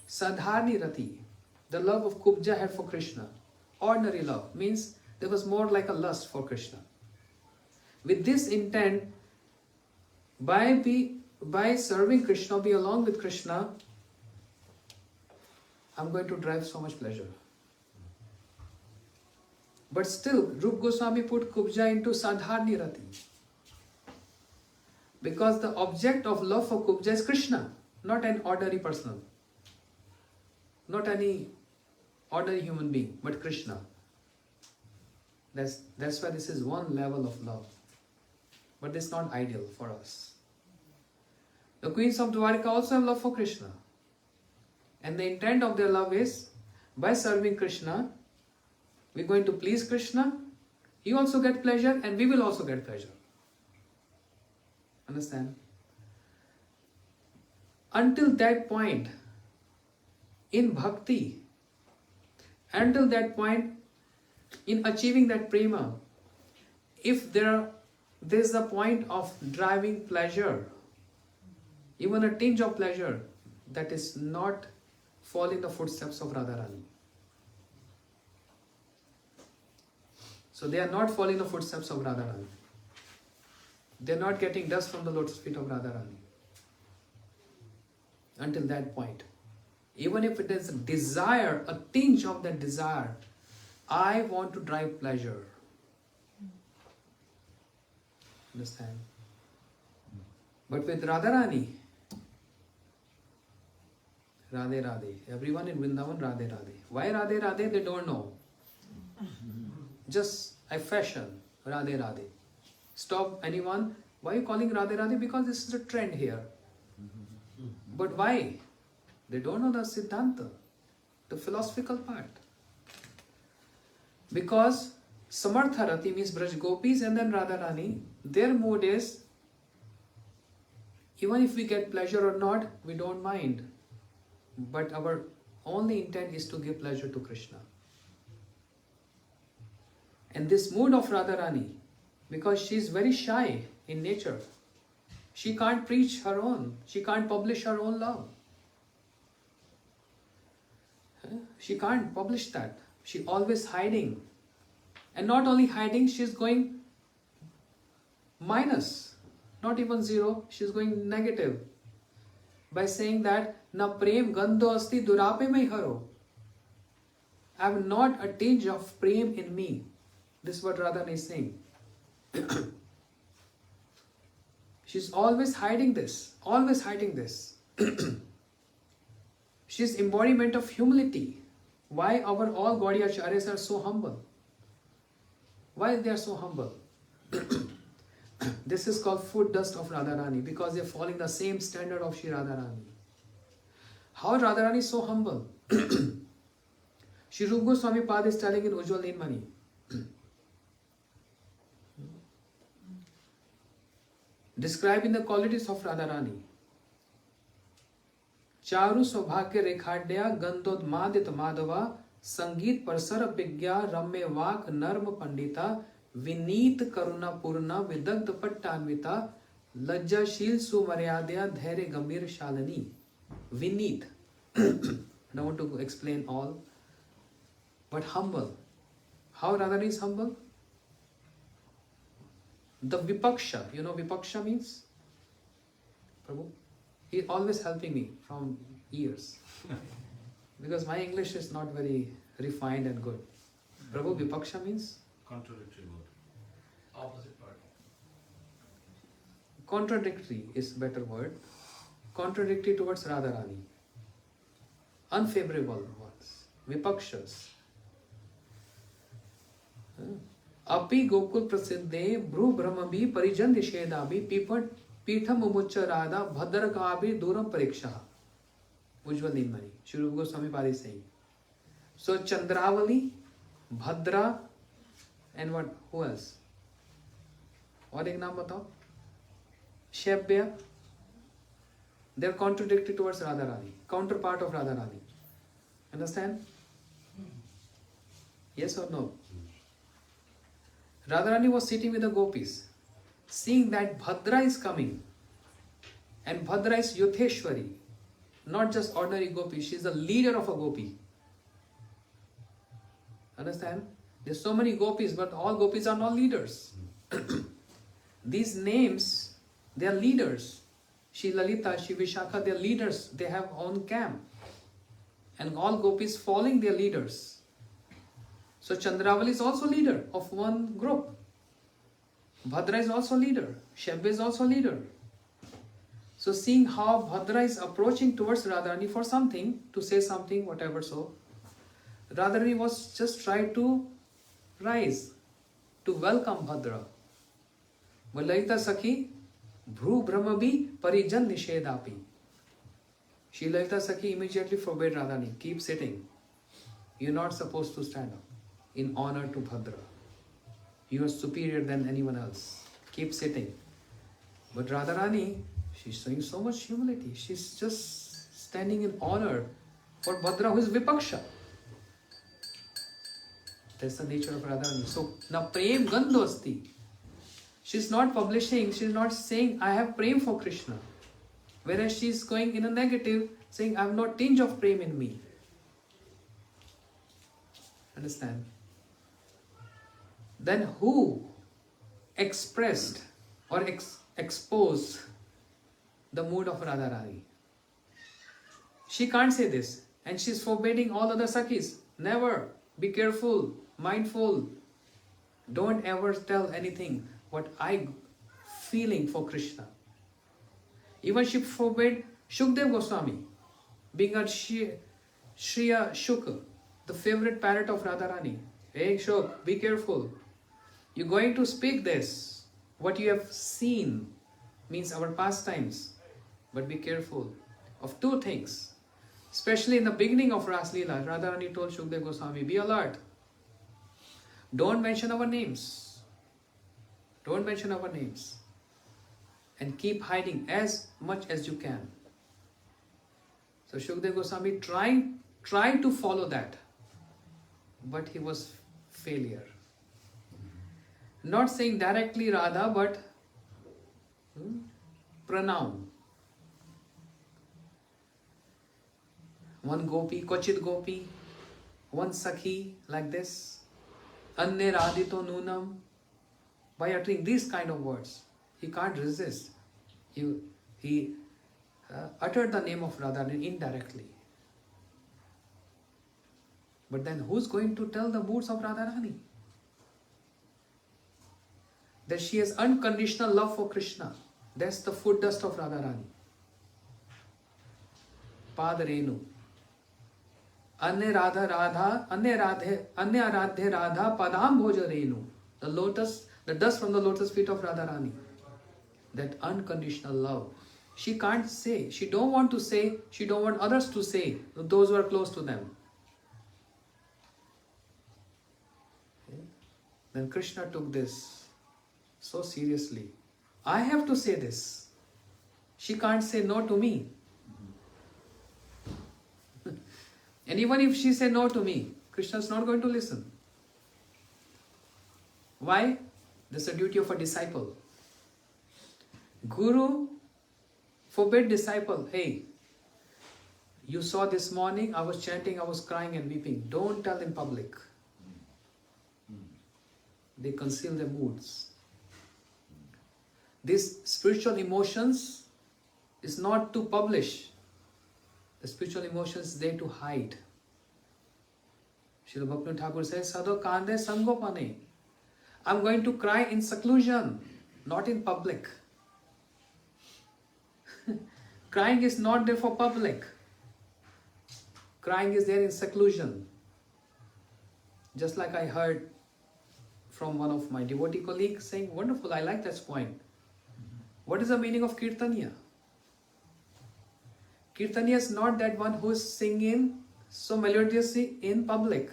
Sadharni Rati, the love of Kubja had for Krishna. Ordinary love means there was more like a lust for Krishna. With this intent, by serving Krishna, be along with Krishna, I'm going to derive so much pleasure. But still, Rupa Goswami put Kubja into Sadharni Rati. Because the object of love for Kubja is Krishna, not an ordinary person. Not any ordinary human being, but Krishna. That's why this is one level of love. But it's not ideal for us. The queens of Dwarka also have love for Krishna. And the intent of their love is, by serving Krishna, we're going to please Krishna, he also gets pleasure and we will also get pleasure. Understand? Until that point, in bhakti, until that point, in achieving that prema, if there's a point of driving pleasure, even a tinge of pleasure, that is not fall in the footsteps of Radharani. So they are not following the footsteps of Radharani. They are not getting dust from the lotus feet of Radharani. Until that point. Even if it is a desire, a tinge of that desire, I want to drive pleasure. Understand? But with Radharani, Radhe Radhe. Everyone in Vrindavan, Radhe Radhe. Why Radhe Radhe? They don't know. Just a fashion, Radhe Radhe. Stop anyone. Why are you calling Radhe Radhe? Because this is a trend here. But why? They don't know the Siddhanta, the philosophical part. Because Samartha Rati means Braj Gopis and then Radharani, their mood is, even if we get pleasure or not, we don't mind. But our only intent is to give pleasure to Krishna. And this mood of Radharani, because she is very shy in nature, she can't preach her own, she can't publish her own love. She can't publish that. She always hiding. And not only hiding, she's going minus, not even zero, she's going negative. By saying that, na prem gandho asti durape mai haro. I have not a tinge of prem in me. This is what Radharani is saying. She's always hiding this, always hiding this. She's embodiment of humility. Why our all Gaudiya Acharyas are so humble? Why they are so humble? This is called foot dust of Radharani because they are following the same standard of Shri Radharani. How Radharani is so humble? Shri Rupa Goswami Pad is telling in Ujjwal Nilmani. Describing the qualities of Radharani. Charu Saubhagya Rekhadya Gandhodmadit Madhava Sangeet Parsar Vigya Ramya Vak Narma Pandita Vineet Karuna Purna Vidagdha Pattanvita Lajjashil Sumaryadya Dhairya Gambhir Shalani. Vineet. I don't want to explain all. But humble. How Radharani is humble? The Vipaksha. You know Vipaksha means? Prabhu? He is always helping me from years. Because my English is not very refined and good. Prabhu, Vipaksha means? Contradictory word. Opposite part. Contradictory is better word. Contradictory towards Radharani. Unfavorable ones. Vipakshas. Api Gokul Prasiddhe Bru Brahmabhi Parijan Nishedabhi Pitham Umucha Radha Bhadrakaabhi Duram Pariksha. Ujjwal Nilmani. Shri Rupa Goswami Pad is saying. So Chandravali, Bhadra, and what? Who else? और एक नाम बताओ. Shebya. They are contradictory towards Radharani. Counterpart of Radharani. Understand? Yes or no? Radharani was sitting with the gopis, seeing that Bhadra is coming. And Bhadra is Yutheshwari. Not just ordinary gopi. She is the leader of a gopi. Understand? There's so many gopis, but all gopis are not leaders. These names, they are leaders. Shri Lalita, Shri Vishakha, they are leaders. They have own camp. And all gopis following their leaders. So Chandravali is also leader of one group. Bhadra is also leader. Shebya is also leader. So seeing how Bhadra is approaching towards Radharani for something, to say something, whatever so, Radharani was just trying to rise, to welcome Bhadra. Valaita Sakhi, Bhru Brahmabhi Parijan Nishedapi. Shri Lalita Sakhi immediately forbade Radharani, keep sitting. You're not supposed to stand up in honor to Bhadra. You are superior than anyone else. Keep sitting. But Radharani, she's showing so much humility. She's just standing in honor for Bhadra, who is Vipaksha. That's the nature of Radharani. So, na prem gandhosti. She's not publishing, she's not saying, I have prem for Krishna. Whereas she's going in a negative, saying, I have no tinge of prem in me. Understand? Then who expressed or exposed the mood of Radharani? She can't say this. And she's forbidding all other Sakhis. Never. Be careful. Mindful. Don't ever tell anything what I feeling for Krishna. Even she forbade Shukdev Goswami. being a Shriya Shuk, the favorite parrot of Radharani. Hey Shuk, be careful. You're going to speak this. What you have seen means our pastimes. But be careful of two things. Especially in the beginning of Ras Leela, Radharani told Shukdev Goswami, be alert. Don't mention our names. Don't mention our names. And keep hiding as much as you can. So Shukdev Goswami tried to follow that. But he was failure. Not saying directly Radha, but pronoun. One gopi, Kochit gopi, one sakhi, like this. Anne radito nunam. By uttering these kind of words, he can't resist. He uttered the name of Radharani indirectly. But then who's going to tell the moods of Radharani? That she has unconditional love for Krishna. That's the foot dust of Radharani. Padarenu. Anya Aradhe Radha Padam Bhoja Renu. The lotus, the dust from the lotus feet of Radharani. That unconditional love. She can't say, she don't want to say, she don't want others to say, those who are close to them. Okay. Then Krishna took this so seriously. I have to say this. She can't say no to me. And even if she say no to me, Krishna is not going to listen. Why? This is the duty of a disciple. Guru forbid disciple, hey, you saw this morning, I was chanting, I was crying and weeping. Don't tell in public. They conceal their moods. These spiritual emotions is not to publish. The spiritual emotions is there to hide. Srila Bhaktivinoda Thakur says, Sadho kande sangopane. I'm going to cry in seclusion, not in public. Crying is not there for public. Crying is there in seclusion. Just like I heard from one of my devotee colleagues saying, wonderful, I like that point. What is the meaning of Kirtaniya? Kirtaniya is not that one who is singing so melodiously in public.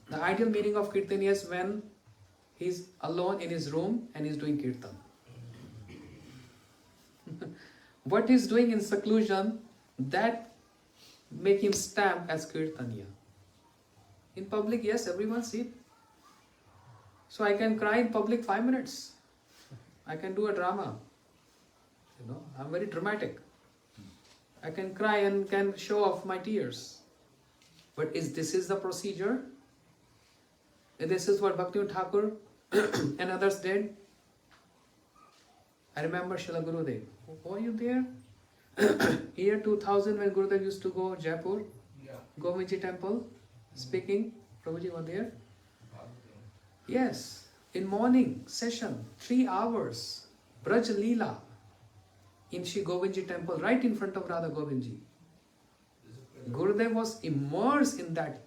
The ideal meaning of Kirtaniya is when he is alone in his room and he is doing Kirtan. What he is doing in seclusion, that make him stamp as Kirtaniya. In public, yes, everyone see it. So I can cry in public 5 minutes. I can do a drama. You know, I'm very dramatic. I can cry and can show off my tears. But this is the procedure? This is what Bhaktivinoda Thakur and others did? I remember Srila Gurudev. Were you there? Year 2000 when Gurudev used to go Jaipur, Yeah. Govindji temple, speaking. Prabhuji were there? Yes. In morning session, 3 hours, Braj Leela in Shri Govindji temple, right in front of Radha Govindji. Gurudev was immersed in that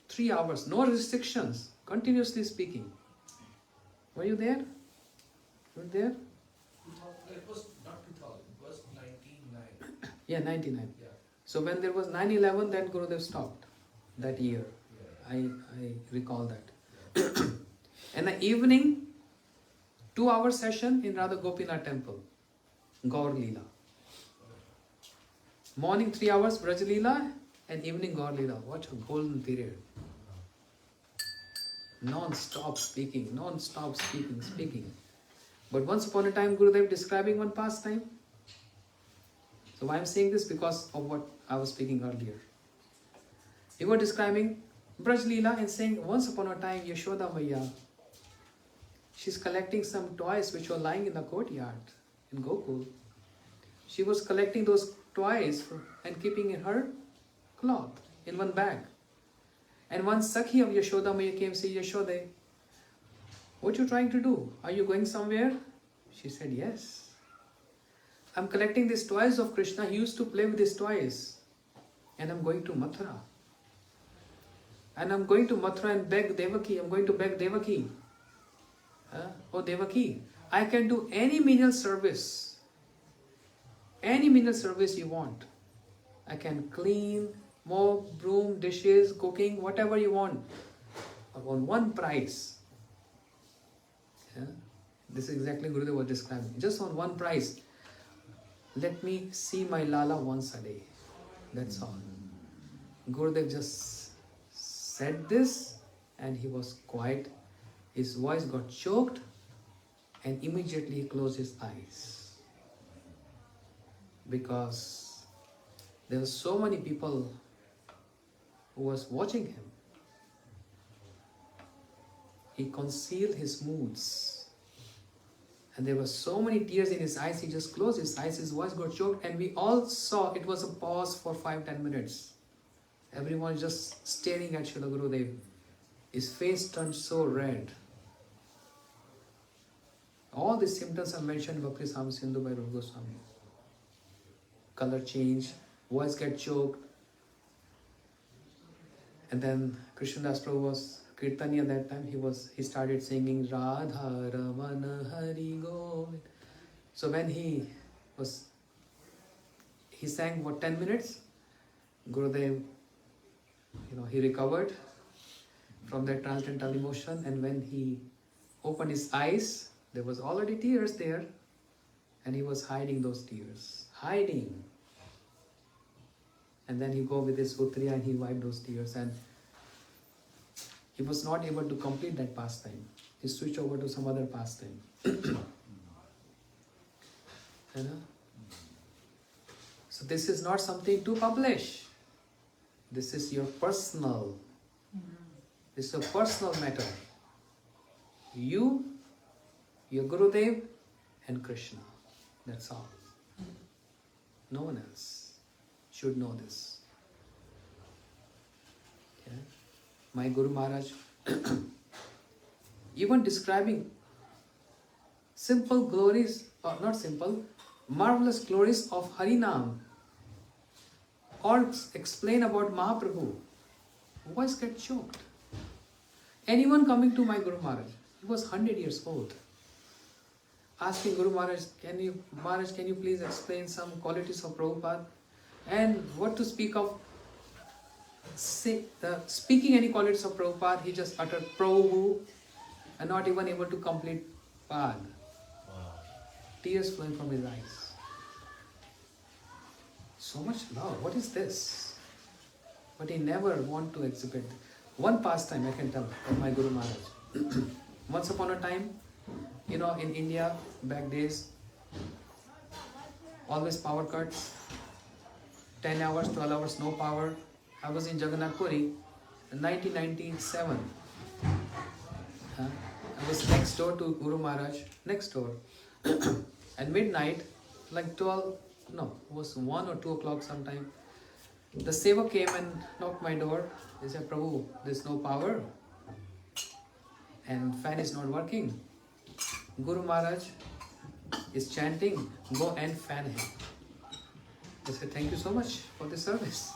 3 hours, no restrictions, continuously speaking. Were you there? You were there? It was not 2000, it was 99. Yeah, 99. Yeah. So when there was 9/11, then Gurudev stopped that year. Yeah. I recall that. And the evening, 2-hour session in Radha Gopinath temple, Gaur Leela. Morning 3 hours Braj Leela and evening Gaur Leela. What a golden period. Non-stop speaking, speaking. But once upon a time Gurudev describing one pastime. So why I'm saying this? Because of what I was speaking earlier. He was describing Braj Leela and saying, once upon a time Yashoda Maya, she's collecting some toys which were lying in the courtyard in Gokul. She was collecting those toys and keeping in her cloth in one bag. And one Sakhi of Yashoda Maya came and said, Yashoda, what are you trying to do? Are you going somewhere? She said, yes. I'm collecting these toys of Krishna. He used to play with these toys. And I'm going to Mathura. And I'm going to Mathura and beg Devaki. I'm going to beg Devaki. Oh Devaki, I can do any menial service. Any menial service you want. I can clean, mop, broom, dishes, cooking, whatever you want. On one price. This is exactly Gurudev was describing. Just on one price. Let me see my Lala once a day. That's all. Gurudev just said this and he was quiet. His voice got choked and immediately he closed his eyes. Because there were so many people who was watching him. He concealed his moods. And there were so many tears in his eyes, he just closed his eyes, his voice got choked, and we all saw it was a pause for 5-10 minutes. Everyone just staring at Srila Gurudev. His face turned so red. All these symptoms are mentioned in Bhakti Sam Sindhu by Rupa Goswami. Color change, voice get choked. And then Krishnadas Prabhu was Kirtani at that time. He started singing Radha Ramana Hari Govind. So when he sang for 10 minutes, Gurudev, he recovered from that transcendental emotion, and when he opened his eyes, there was already tears there, and he was hiding those tears. Hiding. And then he go with his Utriya and he wiped those tears, and he was not able to complete that pastime. He switched over to some other pastime. So this is not something to publish. This is your personal. This is a personal matter. You, your Gurudev, and Krishna. That's all. No one else should know this. Okay? My Guru Maharaj, even describing simple glories, or not simple, marvelous glories of Harinam, or explain about Mahaprabhu, voice get choked. Anyone coming to my Guru Maharaj, he was 100 years old, asking Guru Maharaj, can you please explain some qualities of Prabhupada? And what to speak of, speaking any qualities of Prabhupada, he just uttered Prabhu and not even able to complete Pad. Tears flowing from his eyes. So much love. What is this? But he never want to exhibit. One pastime I can tell of my Guru Maharaj. Once upon a time, in India, back days, always power cuts. 10 hours, 12 hours, no power. I was in Jagannath Puri in 1997. I was next door to Guru Maharaj, next door. At midnight, like 12, no, it was 1 or 2 o'clock sometime. The Seva came and knocked my door. He said, Prabhu, there's no power and fan is not working. Guru Maharaj is chanting, go and fan him. I said, thank you so much for the service.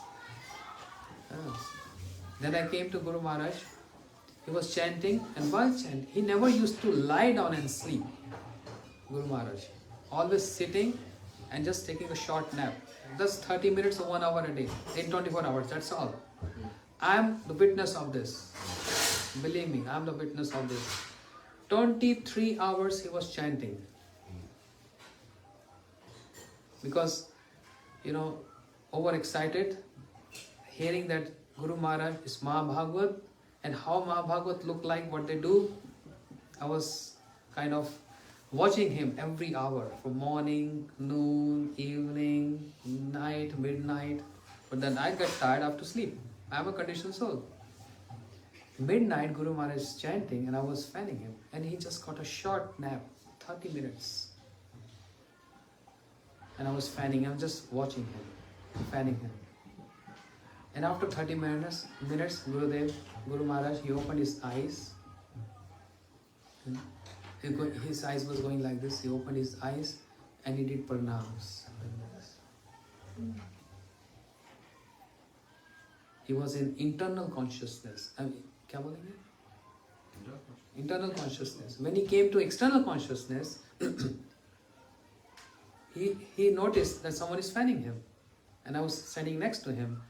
Then I came to Guru Maharaj. He was chanting, and while chanting, he never used to lie down and sleep. Guru Maharaj. Always sitting and just taking a short nap. Just 30 minutes or 1 hour a day. In 24 hours, that's all. I am the witness of this. Believe me, I am the witness of this. 23 hours he was chanting. Because, overexcited, hearing that Guru Maharaj is Mahabhagavad, and how Mahabhagavad look like, what they do, I was kind of watching him every hour, from morning, noon, evening, night, midnight. But then I get tired, I have to sleep. I am a conditioned soul. Midnight, Guru Maharaj is chanting and I was fanning him. And he just got a short nap, 30 minutes. And I was fanning him, just watching him, fanning him. And after 30 minutes, Guru Maharaj, he opened his eyes. His eyes was going like this. He opened his eyes and he did pranams. He was in internal consciousness. I mean, क्या बोलेंगे? Internal consciousness. When he came to external consciousness, he noticed that someone is fanning him, and I was standing next to him.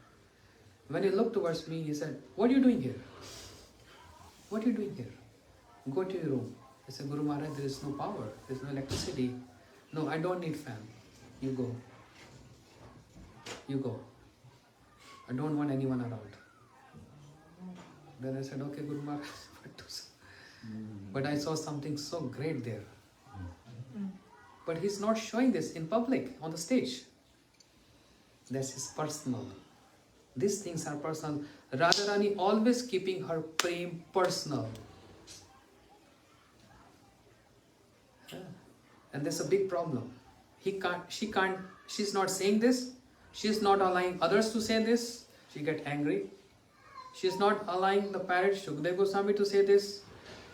When he looked towards me, he said, "What are you doing here? What are you doing here? Go to your room." I said, "Guru Maharaj, there is no power, there is no electricity. No, I don't need fan. You go. You go. I don't want anyone around." Then I said, "Okay, Guru Maharaj, what to say?" But I saw something so great there. But he's not showing this in public, on the stage. That's his personal. These things are personal. Radharani always keeping her prem personal. And there's a big problem. She's not saying this. She's not allowing others to say this. She get angry. She's not allowing the parrot Shukdev Goswami to say this.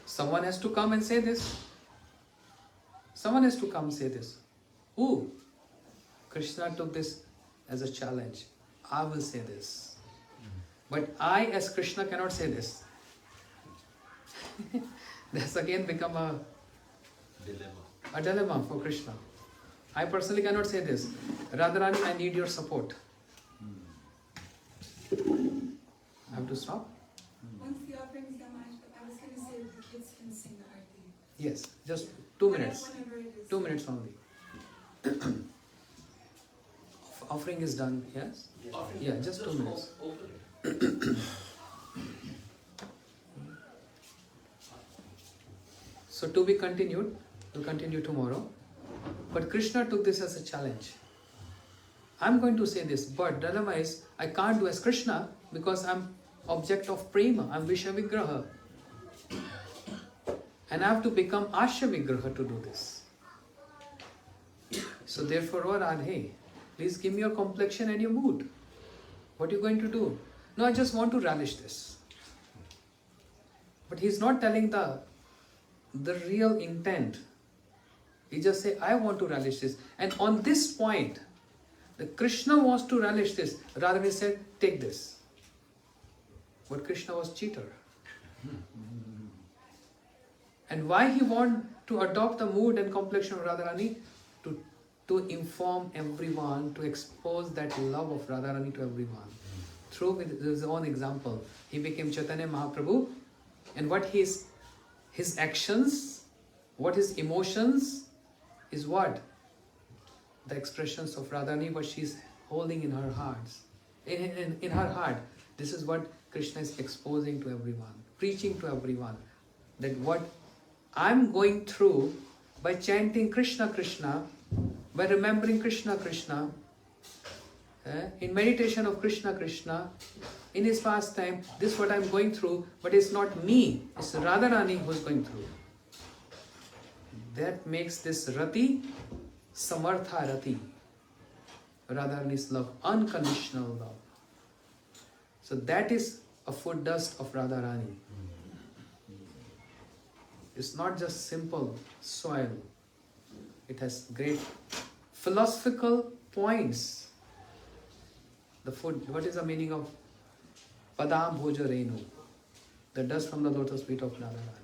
Someone has to come and say this. Someone has to come say this. Who? Krishna took this as a challenge. I will say this. But I as Krishna cannot say this. That's again become a dilemma for Krishna. I personally cannot say this. Radharani, I need your support. I have to stop? Once the offering is done, I was going to say the kids can sing the arti. Yes, just 2 minutes. Whenever it is. 2 minutes only. Offering is done, yes? Yeah, just 2 minutes. Open it. So to be continued, we'll continue tomorrow. But Krishna took this as a challenge. I'm going to say this, but dilemma is, I can't do as Krishna because I'm object of prema, I'm Visha Vigraha. And I have to become Asya Vigraha to do this. So therefore, oh Radhe, please give me your complexion and your mood. What are you going to do? No, I just want to relish this. But he's not telling the real intent. He just say, I want to relish this. And on this point, the Krishna wants to relish this. Radharani said, take this. But Krishna was cheater. And why he want to adopt the mood and complexion of Radharani? To inform everyone, to expose that love of Radharani to everyone. Through his own example. He became Chaitanya Mahaprabhu. And what his actions, what his emotions, is what? The expressions of Radharani, what she's holding in her heart. In her heart. This is what Krishna is exposing to everyone, preaching to everyone. That what I'm going through by chanting Krishna Krishna, by remembering Krishna Krishna, in meditation of Krishna Krishna, in his pastime, this is what I'm going through, but it's not me, it's Radharani who's going through. That makes this Rati Samartha Rati. Radharani's love, unconditional love. So that is a foot dust of Radharani. It's not just simple soil. It has great philosophical points. The food, what is the meaning of Padam Bhoja Renu? The dust from the lotus feet of Radharani.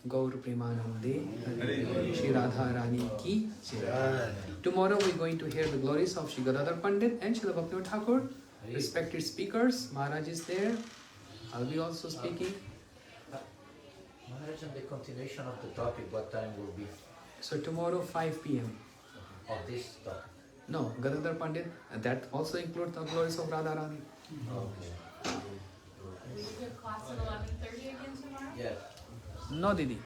Gaur Premanande, Shri Radha Rani ki Jai. Tomorrow we are going to hear the glories of Shri Gadadhar Pandit and Shri Bhaktivinoda Thakur. Respected speakers, Maharaj is there. I'll be also speaking. Maharaj, on the continuation of the topic, what time will be So tomorrow 5 p.m. of this topic? No, Gadadhar Pandit, and that also includes the glories of Radharani. Okay. Will you give class at 11:30 again tomorrow? Yes. No, Didi.